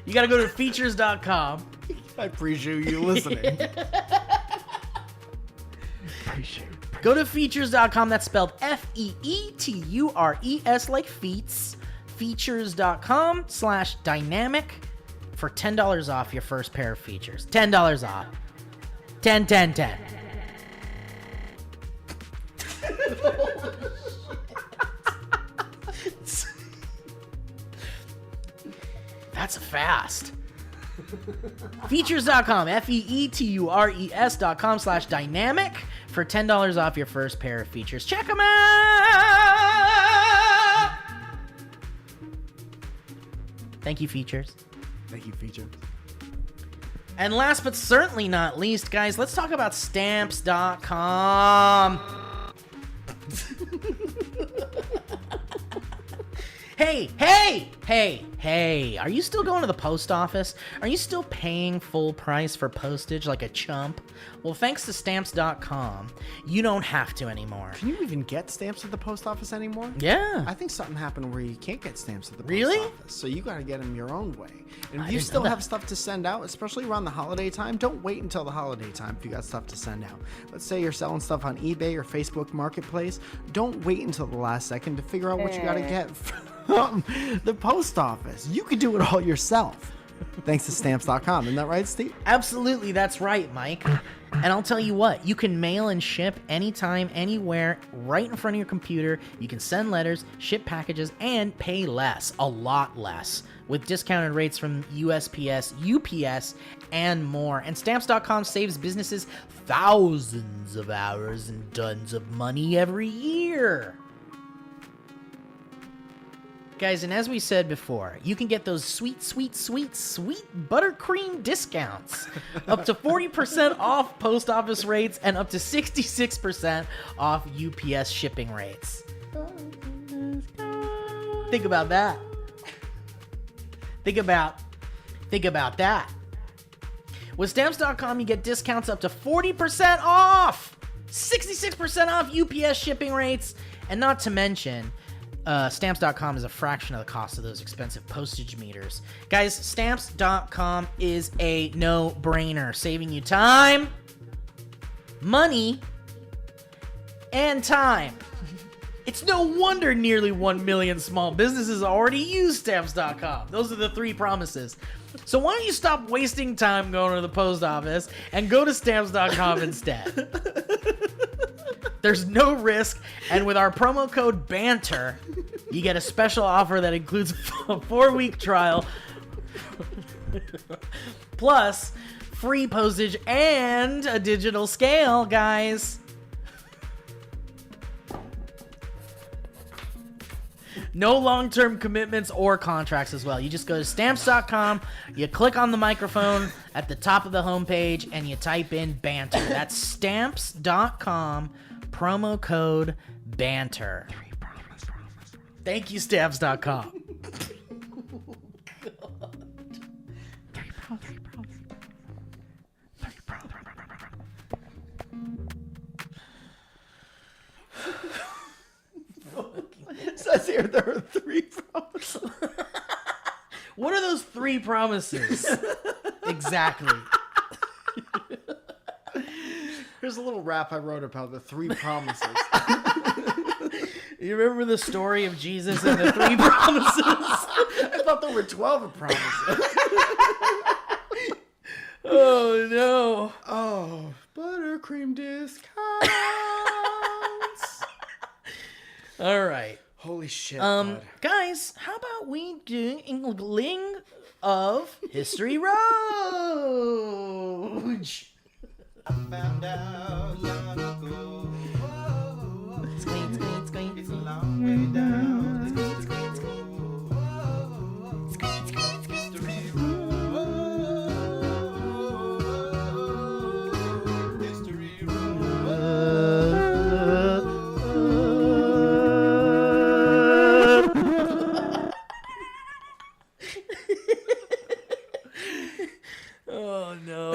Speaker 1: You gotta go to features.com.
Speaker 3: I appreciate you listening.
Speaker 1: Go to features.com. That's spelled Feetures like feets. Features.com/dynamic for $10 off your first pair of features. $10 off. 10, 10, 10. That's fast. Features.com, feetures.com/dynamic for $10 off your first pair of features. Check them out. Thank you, Features.
Speaker 3: Thank you, Feature.
Speaker 1: And last but certainly not least, guys, let's talk about stamps.com. Hey, are you still going to the post office? Are you still paying full price for postage like a chump? Well, thanks to stamps.com, you don't have to anymore.
Speaker 3: Can you even get stamps at the post office anymore?
Speaker 1: Yeah.
Speaker 3: I think something happened where you can't get stamps at the post
Speaker 1: Really?
Speaker 3: office. So you got to get them your own way. And
Speaker 1: I
Speaker 3: if you
Speaker 1: didn't
Speaker 3: still
Speaker 1: know
Speaker 3: have
Speaker 1: that.
Speaker 3: stuff to send out, especially around the holiday time, don't wait until the holiday time if you got stuff to send out. Let's say you're selling stuff on eBay or Facebook Marketplace. Don't wait until the last second to figure out what you got to get from the post office. You can do it all yourself. Thanks to stamps.com. Isn't that right, Steve?
Speaker 1: Absolutely, that's right, Mike. And I'll tell you what, you can mail and ship anytime, anywhere, right in front of your computer. You can send letters, ship packages, and pay less, a lot less, with discounted rates from USPS, UPS, and more. And Stamps.com saves businesses thousands of hours and tons of money every year. Guys, and as we said before, you can get those sweet buttercream discounts. Up to 40% off post office rates and up to 66% off UPS shipping rates. Think about that. Think about that. With Stamps.com, you get discounts up to 40% off, 66% off UPS shipping rates, and not to mention, Stamps.com is a fraction of the cost of those expensive postage meters. Guys, Stamps.com is a no-brainer, saving you time, money, and time. It's no wonder nearly 1 million small businesses already use Stamps.com. Those are the 3 promises. So why don't you stop wasting time going to the post office and go to Stamps.com instead? There's no risk, and with our promo code BANTER, you get a special offer that includes a 4-week trial, plus free postage and a digital scale, guys. No long-term commitments or contracts as well. You just go to Stamps.com, you click on the microphone at the top of the homepage, and you type in BANTER. That's Stamps.com, promo code BANTER. Thank you, Stamps.com.
Speaker 3: It says here there are 3 promises.
Speaker 1: What are those 3 promises? Exactly.
Speaker 3: Here's a little rap I wrote about the 3 promises.
Speaker 1: You remember the story of Jesus and the 3 promises?
Speaker 3: I thought there were 12 promises.
Speaker 1: Oh, no.
Speaker 3: Oh, buttercream discounts.
Speaker 1: All right.
Speaker 3: Holy shit, bud.
Speaker 1: Guys, how about we do Ingling of History Road?
Speaker 5: I found out long ago. It's a long way down. History road. History
Speaker 1: Oh, no.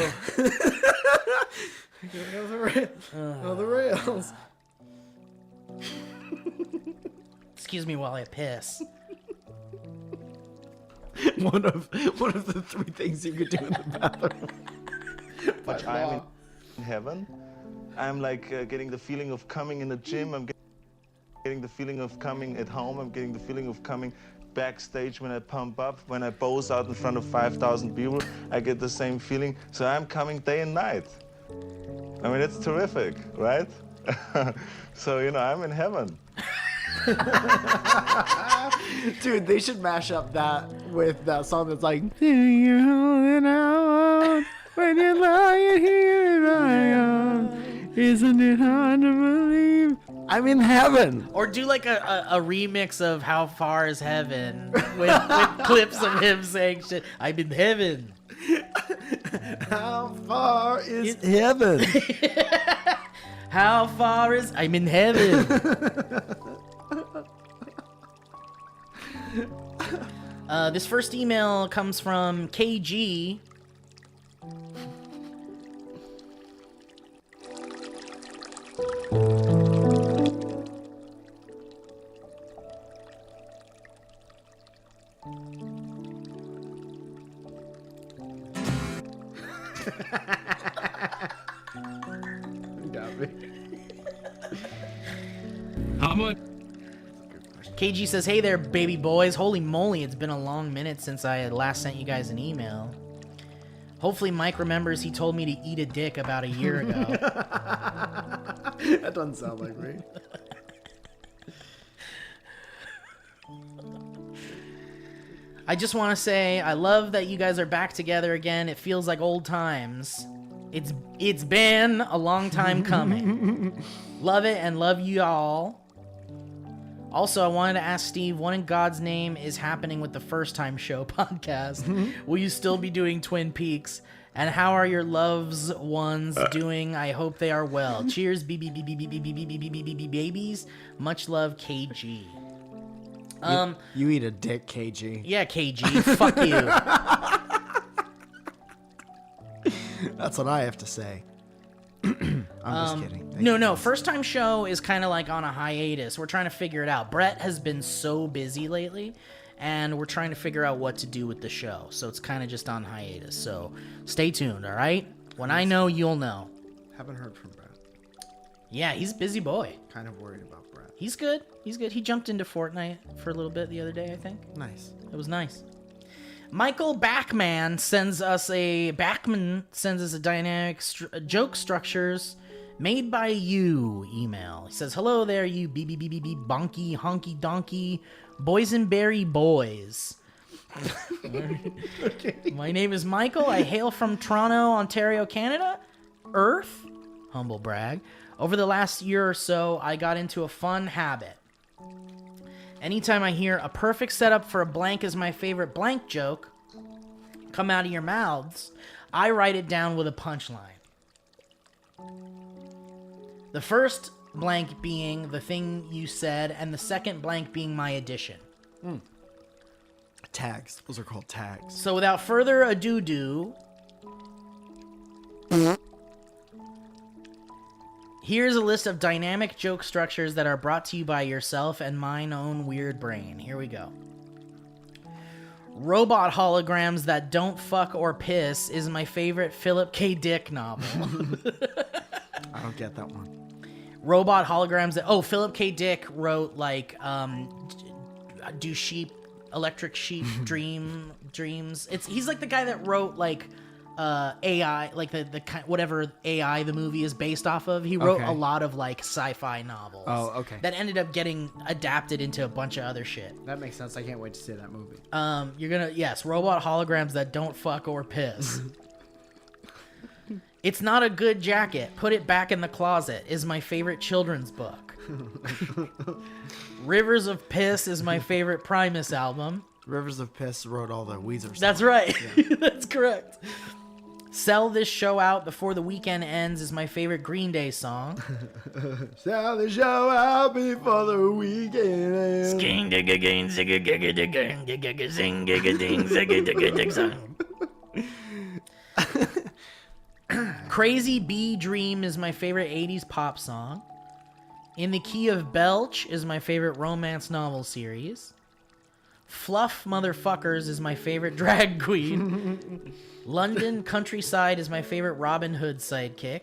Speaker 3: Oh, the rails.
Speaker 1: Excuse me while I piss.
Speaker 3: One of the 3 things you could do in the bathroom.
Speaker 4: Much I'm in heaven. I'm like getting the feeling of coming in the gym. I'm getting the feeling of coming at home. I'm getting the feeling of coming backstage when I pump up. When I pose out in front of 5,000 people, I get the same feeling. So I'm coming day and night. I mean, it's terrific, right? So, I'm in heaven.
Speaker 3: Dude, they should mash up that with that song that's like, you're holding out when you're lying here in my arms. Isn't it hard to believe I'm in heaven?
Speaker 1: Or do like a remix of How Far Is Heaven with clips of him saying shit. I'm in heaven.
Speaker 3: How far is heaven?
Speaker 1: How far is... I'm in heaven. This first email comes from KG.
Speaker 2: How much?
Speaker 1: KG says, hey there, baby boys. Holy moly, it's been a long minute since I had last sent you guys an email. Hopefully Mike remembers he told me to eat a dick about a year ago.
Speaker 3: That doesn't sound like me.
Speaker 1: I just want to say I love that you guys are back together again. It feels like old times. It's been a long time coming. Love it and love you all. Also, I wanted to ask Steve, what in God's name is happening with the First Time Show podcast? Will you still be doing Twin Peaks? And how are your loves ones doing? I hope they are well. Cheers, babies. Much love, KG.
Speaker 3: You eat a dick, KG.
Speaker 1: Yeah, KG. Fuck you.
Speaker 3: That's what I have to say. I'm just kidding.
Speaker 1: No. First Time Show is kind of like on a hiatus. We're trying to figure it out. Brett has been so busy lately, and we're trying to figure out what to do with the show. So it's kind of just on hiatus. So stay tuned, all right? When I know, you'll know.
Speaker 3: Haven't heard from Brett.
Speaker 1: Yeah, he's a busy boy.
Speaker 3: Kind of worried about Brett.
Speaker 1: He's good. He jumped into Fortnite for a little bit the other day, I think.
Speaker 3: Nice.
Speaker 1: It was nice. Michael Backman sends us a dynamic joke structures made by you email. He says, hello there, you BBBBB bonky honky donkey boysenberry boys. Okay. My name is Michael. I hail from Toronto, Ontario, Canada. Earth, humble brag. Over the last year or so, I got into a fun habit. Anytime I hear a perfect setup for a blank is my favorite blank joke come out of your mouths, I write it down with a punchline. The first blank being the thing you said, and the second blank being my addition.
Speaker 3: Tags. Those are called tags.
Speaker 1: So without further ado, here's a list of dynamic joke structures that are brought to you by yourself and mine own weird brain. Here we go. Robot holograms that don't fuck or piss is my favorite Philip K. Dick novel.
Speaker 3: I don't get that one.
Speaker 1: Robot holograms that... Oh, Philip K. Dick wrote, like, do sheep... Electric Sheep Dreams. He's like the guy that wrote, like... AI, like the whatever AI the movie is based off of. He wrote a lot of like sci-fi novels.
Speaker 3: Oh, okay.
Speaker 1: That ended up getting adapted into a bunch of other shit.
Speaker 3: That makes sense. I can't wait to see that movie.
Speaker 1: Robot holograms that don't fuck or piss. It's not a good jacket. Put it back in the closet is my favorite children's book. Rivers of Piss is my favorite Primus album.
Speaker 3: Rivers of Piss wrote all the Weezer songs.
Speaker 1: That's right.
Speaker 3: Yeah.
Speaker 1: That's correct. Sell This Show Out Before the Weekend Ends is my favorite Green Day song.
Speaker 3: Sell the show out before the weekend ends.
Speaker 1: Sking dig again, zig a gig a dig a dig a zing dig a ding zig a dig a dig song. Crazy Bee Dream is my favorite 80s pop song. In the Key of Belch is my favorite romance novel series. Fluff Motherfuckers is my favorite drag queen. London Countryside is my favorite Robin Hood sidekick.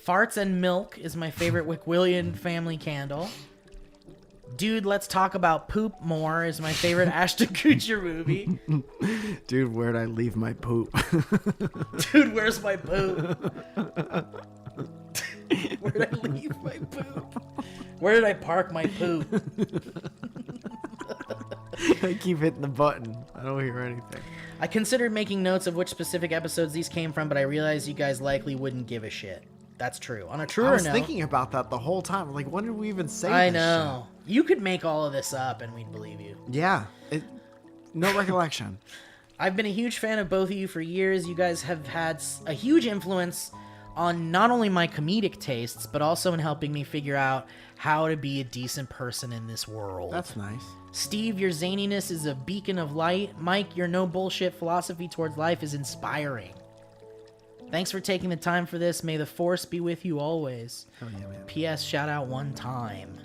Speaker 1: Farts and Milk is my favorite Wickwillian family candle. Dude, Let's Talk About Poop More is my favorite Ashton Kutcher movie.
Speaker 3: Dude, where'd I leave my poop?
Speaker 1: Dude, where's my poop? Where'd I leave my poop? Where did I park my poop?
Speaker 3: I keep hitting the button. I don't hear anything.
Speaker 1: I considered making notes of which specific episodes these came from, but I realized you guys likely wouldn't give a shit. That's true. On a truer
Speaker 3: I was
Speaker 1: note,
Speaker 3: thinking about that the whole time. Like, when did we even say
Speaker 1: I
Speaker 3: this
Speaker 1: know. You could make all of this up and we'd believe you.
Speaker 3: shit? Yeah. No recollection.
Speaker 1: I've been a huge fan of both of you for years. You guys have had a huge influence on not only my comedic tastes, but also in helping me figure out how to be a decent person in this world.
Speaker 3: That's nice.
Speaker 1: Steve, your zaniness is a beacon of light. Mike, your no bullshit philosophy towards life is inspiring. Thanks for taking the time for this. May the force be with you always.
Speaker 3: Oh, yeah, man.
Speaker 1: P.S. Shout out one time.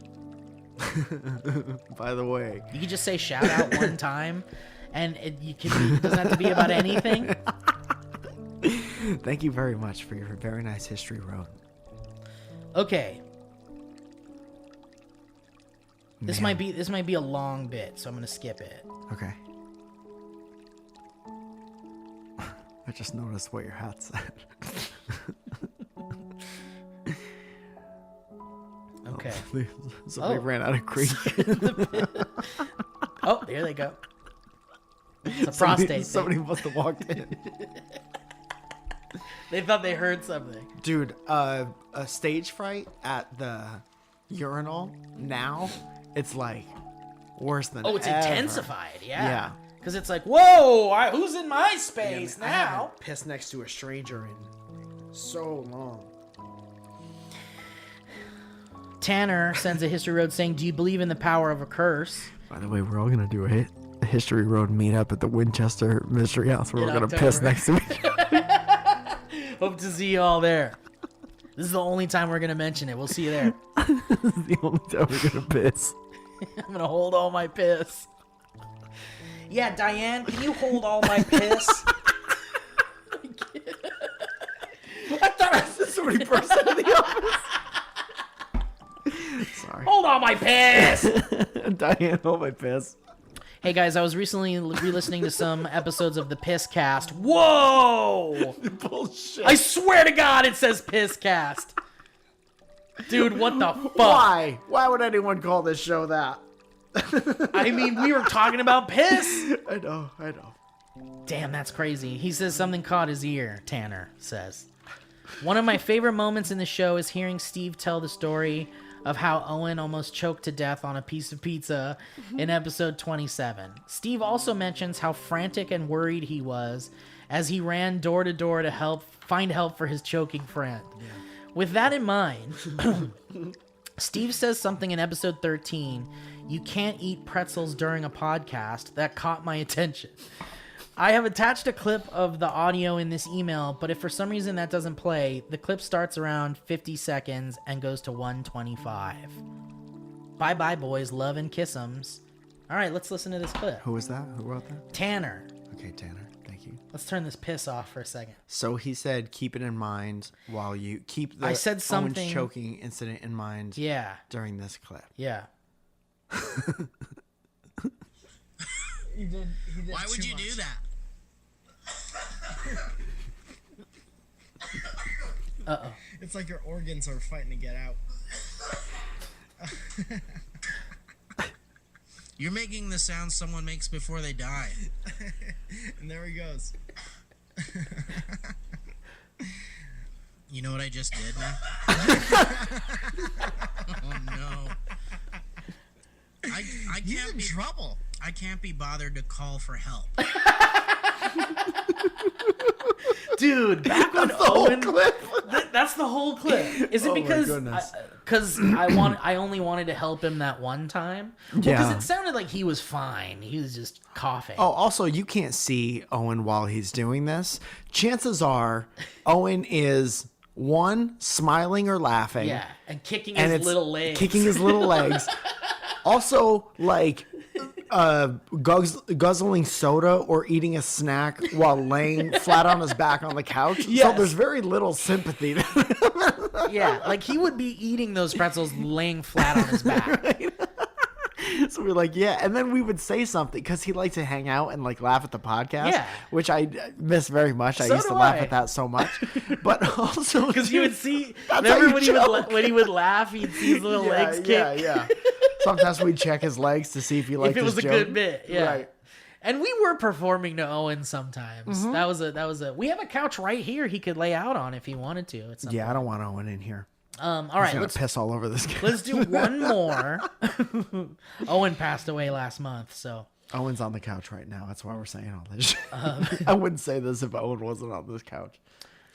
Speaker 3: By the way.
Speaker 1: You could just say shout out one time, and it doesn't have to be about anything.
Speaker 3: Thank you very much for your very nice history road.
Speaker 1: Okay. This
Speaker 3: Man.
Speaker 1: might be a long bit, so I'm gonna skip it.
Speaker 3: Okay. I just noticed what your hat said.
Speaker 1: Okay.
Speaker 3: So they
Speaker 1: Oh.
Speaker 3: ran out of creek.
Speaker 1: Oh, there they go. It's a prostate thing.
Speaker 3: Somebody must have walked in.
Speaker 1: They thought they heard something.
Speaker 3: Dude, a stage fright at the urinal now, it's like worse than
Speaker 1: Oh, it's
Speaker 3: ever.
Speaker 1: intensified. Yeah.
Speaker 3: Yeah.
Speaker 1: Because it's like, whoa, who's in my space
Speaker 3: I
Speaker 1: now?
Speaker 3: haven't pissed next to a stranger in so long.
Speaker 1: Tanner sends a history road saying, "Do you believe in the power of a curse?"
Speaker 3: By the way, we're all gonna do a history road meetup at the Winchester Mystery House where
Speaker 1: In
Speaker 3: we're gonna
Speaker 1: October.
Speaker 3: piss next to each other.
Speaker 1: Hope to see you all there. This is the only time we're gonna mention it. We'll see you there.
Speaker 3: This is the only time we're gonna piss.
Speaker 1: I'm gonna hold all my piss. Yeah, Diane, can you hold all my piss? I thought I said
Speaker 3: Somebody burst into the office. Sorry.
Speaker 1: hold all my piss.
Speaker 3: Diane, hold my piss.
Speaker 1: Hey guys, I was recently re-listening to some episodes of the Piss Cast. Whoa!
Speaker 3: Bullshit.
Speaker 1: I swear to God, it says Piss Cast. Dude, what the fuck?
Speaker 3: Why? Why would anyone call this show that?
Speaker 1: I mean, we were talking about piss.
Speaker 3: I know.
Speaker 1: Damn, that's crazy. He says something caught his ear, Tanner says. One of my favorite moments in the show is hearing Steve tell the story of how Owen almost choked to death on a piece of pizza in episode 27. Steve also mentions how frantic and worried he was as he ran door to door to find help for his choking friend. Yeah. With that in mind, Steve says something in episode 13, "You can't eat pretzels during a podcast," that caught my attention. I have attached a clip of the audio in this email, but if for some reason that doesn't play, the clip starts around 50 seconds and goes to 125. Bye-bye, boys. Love and kiss-ums. All right, let's listen to this clip.
Speaker 3: Who was that? Who wrote that?
Speaker 1: Tanner.
Speaker 3: Okay, Tanner. Thank you.
Speaker 1: Let's turn this piss off for a second.
Speaker 3: So he said, keep it in mind while you keep the
Speaker 1: I said something-
Speaker 3: Owen's choking incident in mind
Speaker 1: Yeah,
Speaker 3: during this clip.
Speaker 1: yeah.
Speaker 3: He did
Speaker 6: Why would you do that?
Speaker 1: Uh-oh.
Speaker 6: It's like your organs are fighting to get out. You're making the sound someone makes before they die. And there he goes. You know what I just did now? Oh no. I
Speaker 7: He's
Speaker 6: can't
Speaker 7: in
Speaker 6: be
Speaker 7: trouble.
Speaker 6: I can't be bothered to call for help.
Speaker 1: Dude, back when Owen... That's the whole clip. Is it
Speaker 3: Oh my
Speaker 1: because
Speaker 3: goodness.
Speaker 1: I only wanted to help him that one time? Well, because
Speaker 3: Yeah.
Speaker 1: it sounded like he was fine. He was just coughing.
Speaker 3: Oh, also, you can't see Owen while he's doing this. Chances are Owen is, one, smiling or laughing.
Speaker 1: Yeah, and kicking
Speaker 3: And
Speaker 1: his
Speaker 3: it's
Speaker 1: little legs.
Speaker 3: Kicking his little legs. Also, like, guzzling soda or eating a snack while laying flat on his back on the couch. So
Speaker 1: Yes.
Speaker 3: there's very little sympathy.
Speaker 1: Yeah, like he would be eating those pretzels laying flat on his back.
Speaker 3: So we're like, yeah. And then we would say something because he liked to hang out and like laugh at the podcast,
Speaker 1: Yeah.
Speaker 3: which I miss very much. I
Speaker 1: So
Speaker 3: used to
Speaker 1: do
Speaker 3: laugh
Speaker 1: I.
Speaker 3: at that so much. But also,
Speaker 1: Because you would see,
Speaker 3: That's
Speaker 1: remember
Speaker 3: how
Speaker 1: when
Speaker 3: you
Speaker 1: he would laugh, he'd see his little legs kick.
Speaker 3: Yeah. Sometimes we'd check his legs to see if he liked
Speaker 1: If it was
Speaker 3: his
Speaker 1: a
Speaker 3: joke.
Speaker 1: good bit, yeah.
Speaker 3: Right.
Speaker 1: And we were performing to Owen sometimes.
Speaker 3: Mm-hmm.
Speaker 1: That was a. We have a couch right here he could lay out on if he wanted to. At some
Speaker 3: Yeah, I don't want Owen in here.
Speaker 1: All
Speaker 3: He's
Speaker 1: right,
Speaker 3: gonna
Speaker 1: let's
Speaker 3: piss all over this guy.
Speaker 1: let's do one more. Owen passed away last month, so
Speaker 3: Owen's on the couch right now. That's why we're saying all this shit. I wouldn't say this if Owen wasn't on this couch.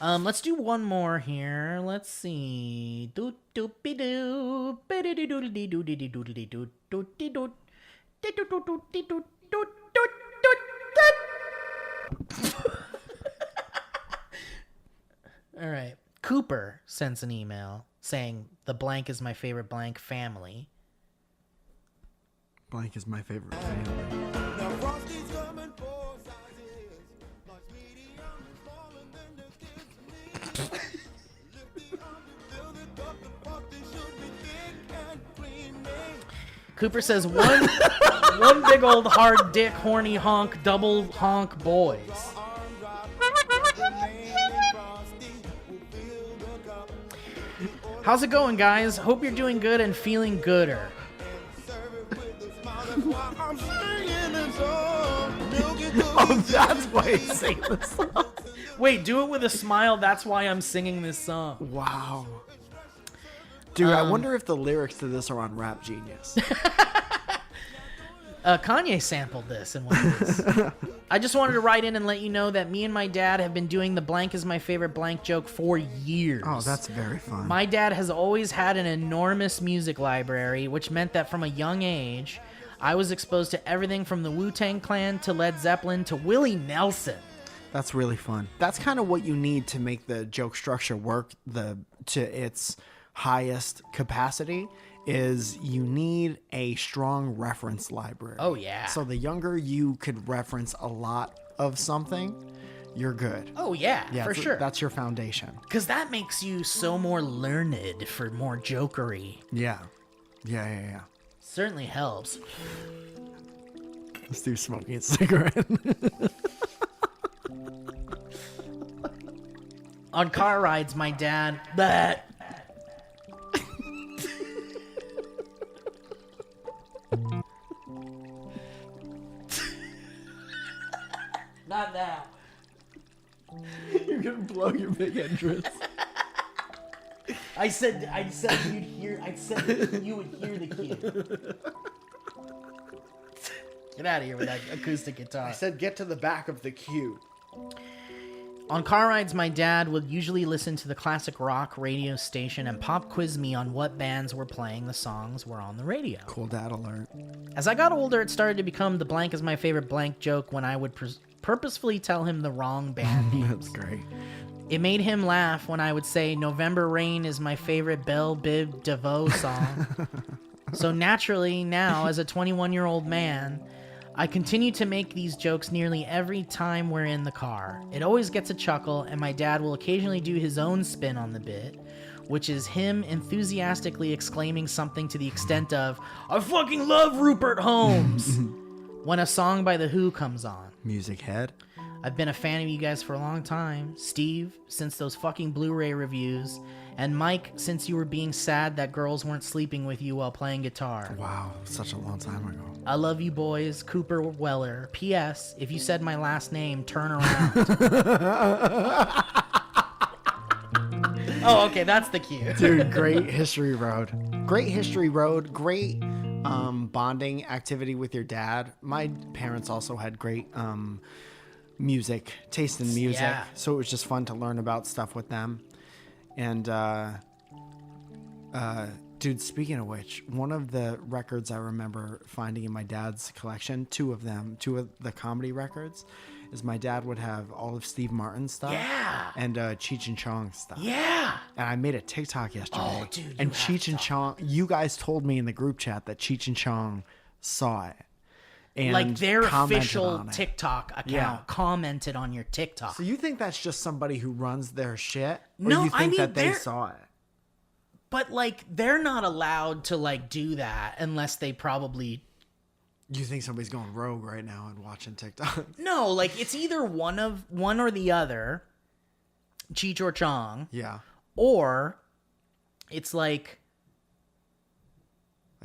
Speaker 1: let's do one more here. Let's see. Doot doopy doo. Biddy doodly doodly doodly doot doot doot. All right. Cooper sends an email saying the blank is my favorite blank family.
Speaker 3: Blank is my favorite family.
Speaker 5: Now Frosty's coming for sizes, like medium, smaller than the kids' meat. Lift the arm to fill the cup, the Frosty should be thick and creamy.
Speaker 1: Cooper says one big old hard dick horny honk double honk boys.
Speaker 5: Arm drop, the name is Frosty will fill the cup.
Speaker 1: How's it going, guys? Hope you're doing good and feeling gooder.
Speaker 5: Serve it with a smile, that's why I'm singing this song. Milky
Speaker 3: Oh, that's why he's singing this song.
Speaker 1: Wait, do it with a smile. That's why I'm singing this song.
Speaker 3: Wow. Dude, I wonder if the lyrics to this are on Rap Genius.
Speaker 1: Kanye sampled this in one of his. I just wanted to write in and let you know that me and my dad have been doing the blank is my favorite blank joke for years.
Speaker 3: Oh, that's very fun.
Speaker 1: My dad has always had an enormous music library, which meant that from a young age, I was exposed to everything from the Wu-Tang Clan to Led Zeppelin to Willie Nelson.
Speaker 3: That's really fun. That's kind of what you need to make the joke structure work to its highest capacity. Is you need a strong reference library.
Speaker 1: Oh, yeah.
Speaker 3: So the younger you could reference a lot of something, you're good.
Speaker 1: Oh, yeah, for sure.
Speaker 3: That's your foundation.
Speaker 1: Because that makes you so more learned for more jokery.
Speaker 3: Yeah. Yeah.
Speaker 1: Certainly helps.
Speaker 3: Let's do smoking a cigarette.
Speaker 1: On car rides, my dad... Not now.
Speaker 3: You're gonna blow your big entrance.
Speaker 1: I said you'd hear. I said you would hear the cue. Get out of here with that acoustic guitar.
Speaker 3: I said get to the back of the queue.
Speaker 1: On car rides, my dad would usually listen to the classic rock radio station and pop quiz me on what bands were playing the songs were on the radio.
Speaker 3: Cool dad alert.
Speaker 1: As I got older, it started to become the blank is my favorite blank joke when I would purposefully tell him the wrong band names.
Speaker 3: That's great.
Speaker 1: It made him laugh when I would say November Rain is my favorite Belle Biv DeVoe song. So naturally, now, as a 21-year-old man, I continue to make these jokes nearly every time we're in the car. It always gets a chuckle, and my dad will occasionally do his own spin on the bit, which is him enthusiastically exclaiming something to the extent of, I fucking love Rupert Holmes, when a song by The Who comes on.
Speaker 3: Music head.
Speaker 1: I've been a fan of you guys for a long time. Steve, since those fucking Blu-ray reviews. And Mike, since you were being sad that girls weren't sleeping with you while playing guitar.
Speaker 3: Wow, such a long time ago.
Speaker 1: I love you boys. Cooper Weller. P.S. If you said my last name, turn around. Oh, okay, that's the cue.
Speaker 3: Dude, great History Road. Great History Road. Great bonding activity with your dad. My parents also had great taste in music.
Speaker 1: Yeah.
Speaker 3: So it was just fun to learn about stuff with them. And, dude, speaking of which, one of the records I remember finding in my dad's collection, two of the comedy records, is my dad would have all of Steve Martin's stuff.
Speaker 1: Yeah.
Speaker 3: And Cheech and Chong's stuff.
Speaker 1: Yeah.
Speaker 3: And I made a TikTok yesterday.
Speaker 1: Oh, dude, you
Speaker 3: and
Speaker 1: have
Speaker 3: Cheech and
Speaker 1: to.
Speaker 3: Chong, you guys told me in the group chat that Cheech and Chong saw it. And
Speaker 1: Like their
Speaker 3: commented
Speaker 1: official
Speaker 3: on it.
Speaker 1: TikTok account
Speaker 3: Yeah.
Speaker 1: commented on your TikTok.
Speaker 3: So you think that's just somebody who runs their shit? Or
Speaker 1: No,
Speaker 3: you think
Speaker 1: I mean,
Speaker 3: that they
Speaker 1: they're-
Speaker 3: saw it?
Speaker 1: But like they're not allowed to like do that unless they probably
Speaker 3: You think somebody's going rogue right now and watching TikTok?
Speaker 1: No, like it's either one or the other, Cheech or Chong.
Speaker 3: Yeah.
Speaker 1: Or it's like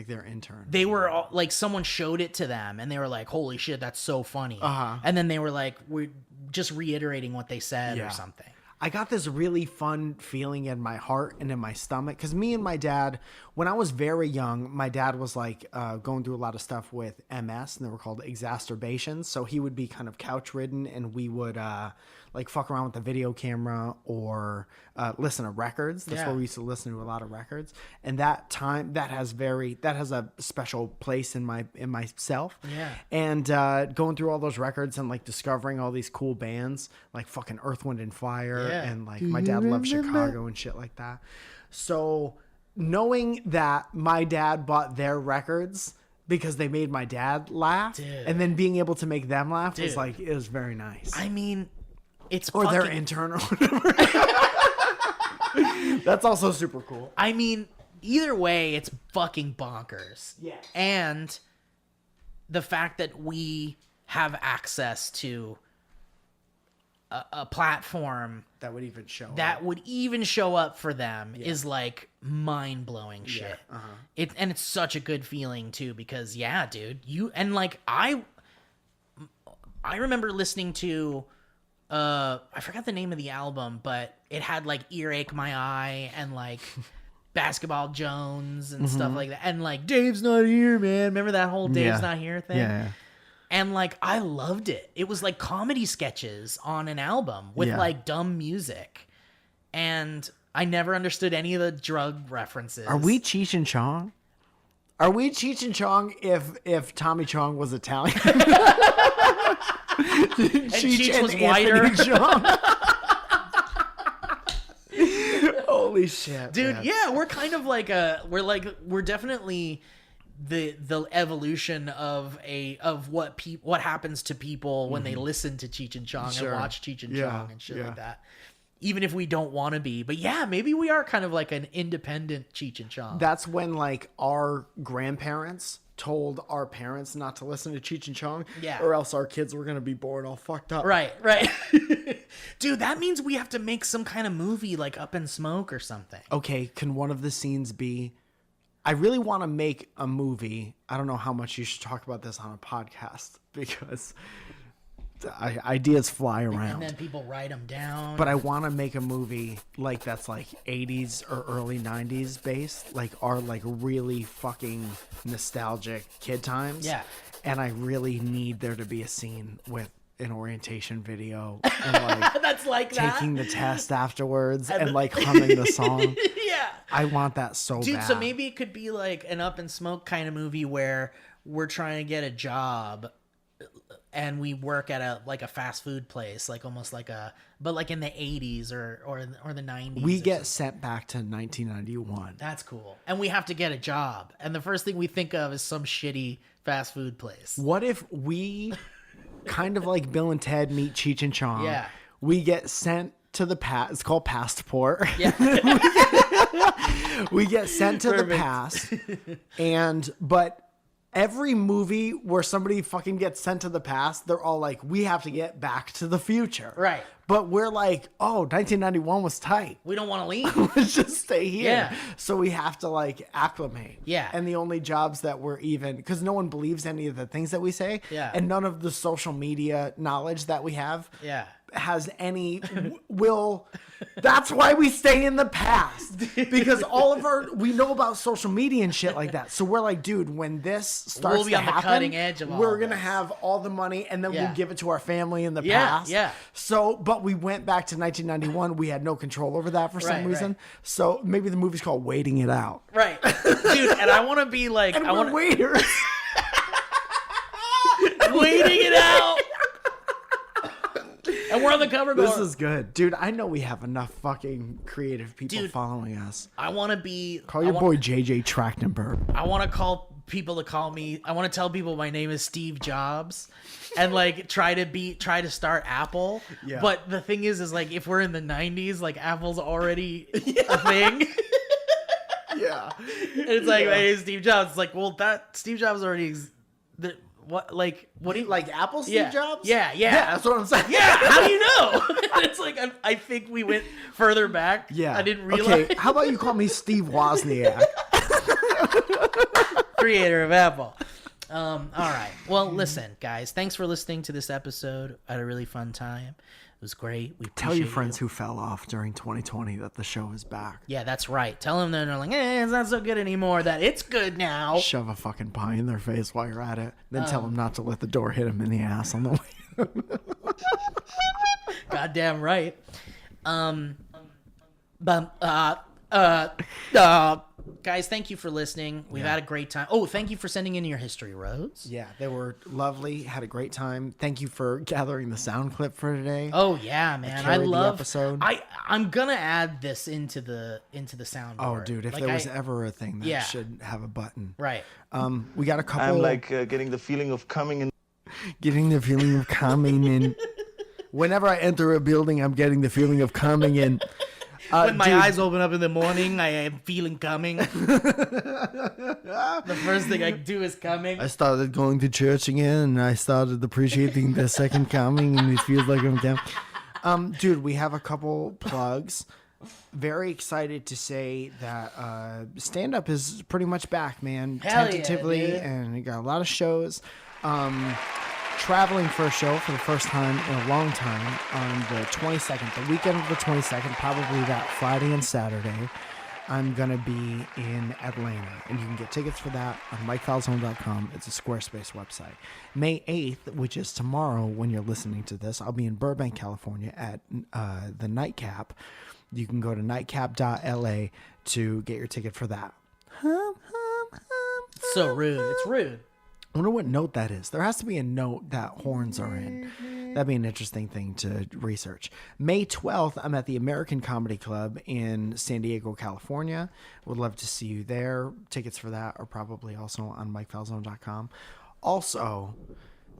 Speaker 3: their intern.
Speaker 1: they were all, like someone showed it to them and they were like, holy shit, that's so funny.
Speaker 3: Uh-huh.
Speaker 1: And then they were like, we're just reiterating what they said or something.
Speaker 3: I got this really fun feeling in my heart and in my stomach because me and my dad, when I was very young, my dad was like going through a lot of stuff with MS, and they were called exacerbations. So he would be kind of couch ridden, and we would like fuck around with the video camera or listen to records. That's where we used to listen to a lot of records. And that time that has a special place in myself.
Speaker 1: Yeah.
Speaker 3: And going through all those records and like discovering all these cool bands like fucking Earth, Wind and Fire.
Speaker 1: Yeah.
Speaker 3: And like my dad loved Chicago and shit like that. So knowing that my dad bought their records because they made my dad laugh, and then being able to make them laugh was like, it was very nice.
Speaker 1: I mean, it's
Speaker 3: or
Speaker 1: fucking...
Speaker 3: their intern or whatever. That's also super cool.
Speaker 1: I mean, either way, it's fucking bonkers.
Speaker 3: Yeah.
Speaker 1: And the fact that we have access to a platform
Speaker 3: That would even show
Speaker 1: up for them is like mind-blowing shit. It's such a good feeling too, because dude, I remember listening to I forgot the name of the album, but it had like Earache My Eye and like Basketball Jones and stuff like that, and like Dave's Not Here, man. Remember that whole Dave's Not Here thing?
Speaker 3: Yeah.
Speaker 1: And like I loved it. It was like comedy sketches on an album with like dumb music. And I never understood any of the drug references.
Speaker 3: Are we Cheech and Chong? Are we Cheech and Chong if Tommy Chong was Italian?
Speaker 1: And Cheech was whiter.
Speaker 3: Holy shit,
Speaker 1: dude,
Speaker 3: man.
Speaker 1: yeah, we're kind of like we're definitely the evolution of what happens to people when they listen to Cheech and Chong and watch Cheech and Chong and shit like that. Even if we don't want to be, but maybe we are kind of like an independent Cheech and Chong.
Speaker 3: That's when like our grandparents told our parents not to listen to Cheech and Chong, or else our kids were gonna be bored all fucked up.
Speaker 1: Right. Dude, that means we have to make some kind of movie like Up in Smoke or something.
Speaker 3: Okay, can one of the scenes be... I really want to make a movie. I don't know how much you should talk about this on a podcast because ideas fly around.
Speaker 1: And then people write them down.
Speaker 3: But I want to make a movie like that's like 80s or early 90s based, like our like really fucking nostalgic kid times.
Speaker 1: Yeah.
Speaker 3: And I really need there to be a scene with an orientation video and like
Speaker 1: that's like
Speaker 3: taking the test afterwards and like humming the song.
Speaker 1: Yeah.
Speaker 3: I want that so
Speaker 1: Dude,
Speaker 3: bad.
Speaker 1: so maybe it could be like an Up in Smoke kind of movie where we're trying to get a job and we work at a fast food place, like almost like but like in the 80s or the 90s.
Speaker 3: We get sent back to 1991.
Speaker 1: That's cool. And we have to get a job. And the first thing we think of is some shitty fast food place.
Speaker 3: What if we kind of like Bill and Ted meet Cheech and Chong?
Speaker 1: Yeah.
Speaker 3: We get sent to the past. It's called Passport.
Speaker 1: Yeah.
Speaker 3: We get sent to the past. But every movie where somebody fucking gets sent to the past, they're all like, we have to get back to the future.
Speaker 1: Right.
Speaker 3: But we're like, oh, 1991 was tight.
Speaker 1: We don't want to leave.
Speaker 3: Let's just stay here.
Speaker 1: Yeah.
Speaker 3: So we have to like acclimate.
Speaker 1: Yeah.
Speaker 3: And the only jobs that we're even, because no one believes any of the things that we say.
Speaker 1: Yeah.
Speaker 3: And none of the social media knowledge that we have.
Speaker 1: Yeah.
Speaker 3: Has any that's why we stay in the past, because all of we know about social media and shit like that. So we're like, dude, when this starts
Speaker 1: we'll be
Speaker 3: to
Speaker 1: on
Speaker 3: happen,
Speaker 1: the cutting edge of all
Speaker 3: we're
Speaker 1: of
Speaker 3: gonna
Speaker 1: this.
Speaker 3: have all the money and then
Speaker 1: Yeah.
Speaker 3: we'll give it to our family in the past.
Speaker 1: Yeah.
Speaker 3: So, but we went back to 1991. We had no control over that for some
Speaker 1: Right,
Speaker 3: reason.
Speaker 1: right.
Speaker 3: So maybe the movie's called Waiting It Out.
Speaker 1: Right. Dude, and I want to be like,
Speaker 3: And
Speaker 1: I
Speaker 3: we're
Speaker 1: want
Speaker 3: waiters.
Speaker 1: waiting it out. And we're on the cover going,
Speaker 3: This is good. Dude, I know we have enough fucking creative people
Speaker 1: Dude,
Speaker 3: following us.
Speaker 1: I want to be.
Speaker 3: Call your boy JJ Trachtenberg.
Speaker 1: I want to call people to call me. I want to tell people my name is Steve Jobs, and like try to start Apple.
Speaker 3: Yeah.
Speaker 1: But the thing is like if we're in the 90s, like Apple's already a thing.
Speaker 3: Yeah.
Speaker 1: And it's like, hey, Steve Jobs. It's like, well, that Steve Jobs already. What do you
Speaker 3: Like Apple Steve
Speaker 1: yeah.
Speaker 3: Jobs?
Speaker 1: Yeah, yeah.
Speaker 3: That's what I'm saying.
Speaker 1: Yeah, how do you know? It's like I think we went further back.
Speaker 3: Yeah.
Speaker 1: I didn't realize.
Speaker 3: Okay, how about you call me Steve Wozniak?
Speaker 1: Creator of Apple. All right. Well, listen, guys. Thanks for listening to this episode. I had a really fun time. It was great. We
Speaker 3: Tell your
Speaker 1: appreciate
Speaker 3: friends
Speaker 1: you.
Speaker 3: who fell off during 2020 that the show is back.
Speaker 1: Yeah, that's right. Tell them they're like, it's not so good anymore. That it's good now.
Speaker 3: Shove a fucking pie in their face while you're at it. Then tell them not to let the door hit them in the ass on the way.
Speaker 1: Goddamn right. Guys, thank you for listening. We've had a great time. Oh, thank you for sending in your history roads.
Speaker 3: Yeah, they were lovely. Had a great time. Thank you for gathering the sound clip for today.
Speaker 1: Oh yeah, man. I
Speaker 3: carried the
Speaker 1: love
Speaker 3: episode.
Speaker 1: I'm gonna add this into the soundboard.
Speaker 3: Oh, dude, if
Speaker 1: Like,
Speaker 3: there was ever a thing that
Speaker 1: Yeah.
Speaker 3: should have a button.
Speaker 1: right.
Speaker 3: We got a couple.
Speaker 4: I'm like getting the feeling of coming in.
Speaker 3: getting the feeling of coming in. Whenever I enter a building, I'm getting the feeling of coming in.
Speaker 1: When my
Speaker 3: dude,
Speaker 1: eyes open up in the morning, I am feeling coming. The first thing I do is coming.
Speaker 3: I started going to church again, and I started appreciating the second coming, and it feels like I'm coming. Dude, we have a couple plugs. Very excited to say that stand-up is pretty much back, man.
Speaker 1: Hell yeah,
Speaker 3: Tentatively,
Speaker 1: dude.
Speaker 3: and we got a lot of shows. Traveling for a show for the first time in a long time on the 22nd, the weekend of the 22nd, probably that Friday and Saturday. I'm going to be in Atlanta, and you can get tickets for that on MikeFalzone.com. It's a Squarespace website. May 8th, which is tomorrow when you're listening to this, I'll be in Burbank, California at the Nightcap. You can go to nightcap.la to get your ticket for that.
Speaker 1: It's so rude. It's rude.
Speaker 3: I wonder what note that is. There has to be a note that horns are in. That'd be an interesting thing to research. May 12th, I'm at the American Comedy Club in San Diego, California. Would love to see you there. Tickets for that are probably also on MikeFalzone.com. Also,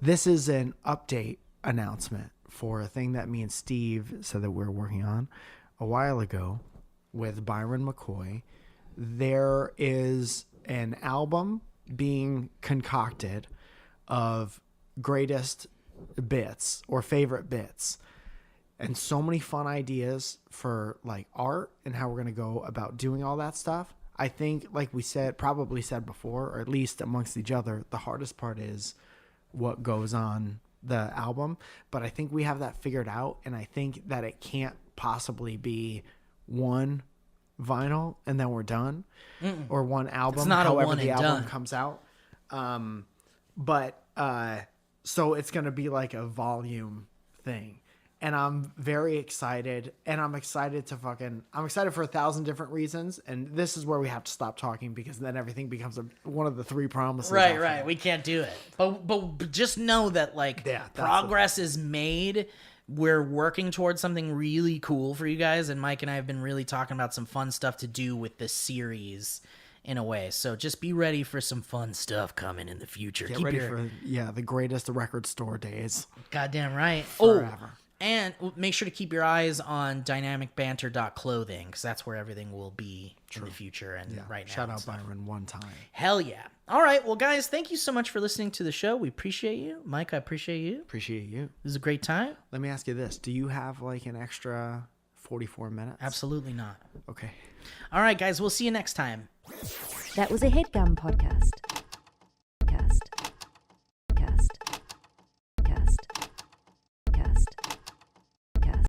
Speaker 3: this is an update announcement for a thing that me and Steve said that we're working on a while ago with Byron McCoy. There is an album being concocted of greatest bits or favorite bits, and so many fun ideas for like art and how we're going to go about doing all that stuff. I think, like we probably said before, or at least amongst each other, the hardest part is what goes on the album, but I think we have that figured out, and I think that it can't possibly be one vinyl and then we're done. Or one album.
Speaker 1: It's not a
Speaker 3: however
Speaker 1: one
Speaker 3: the
Speaker 1: and
Speaker 3: album
Speaker 1: done.
Speaker 3: comes out. So it's gonna be like a volume thing, and I'm very excited, and I'm excited for 1,000 different reasons, and this is where we have to stop talking, because then everything becomes one of the three promises.
Speaker 1: Right. We can't do it. But just know that like
Speaker 3: Yeah, that's
Speaker 1: progress is made. We're working towards something really cool for you guys, and Mike and I have been really talking about some fun stuff to do with this series in a way. So just be ready for some fun stuff coming in the future.
Speaker 3: Get
Speaker 1: Keep
Speaker 3: ready
Speaker 1: your-
Speaker 3: for the greatest record store days.
Speaker 1: Goddamn right.
Speaker 3: Forever.
Speaker 1: Oh, and make sure to keep your eyes on dynamicbanter.clothing, because that's where everything will be in the future and right now.
Speaker 3: Shout out
Speaker 1: So-
Speaker 3: Byron one time.
Speaker 1: Hell yeah. All right. Well, guys, thank you so much for listening to the show. We appreciate you. Mike, I appreciate you.
Speaker 3: Appreciate you.
Speaker 1: This was a great time.
Speaker 3: Let me ask you this: do you have like an extra 44 minutes?
Speaker 1: Absolutely not.
Speaker 3: Okay.
Speaker 1: All right, guys. We'll see you next time.
Speaker 7: That was a HeadGum podcast.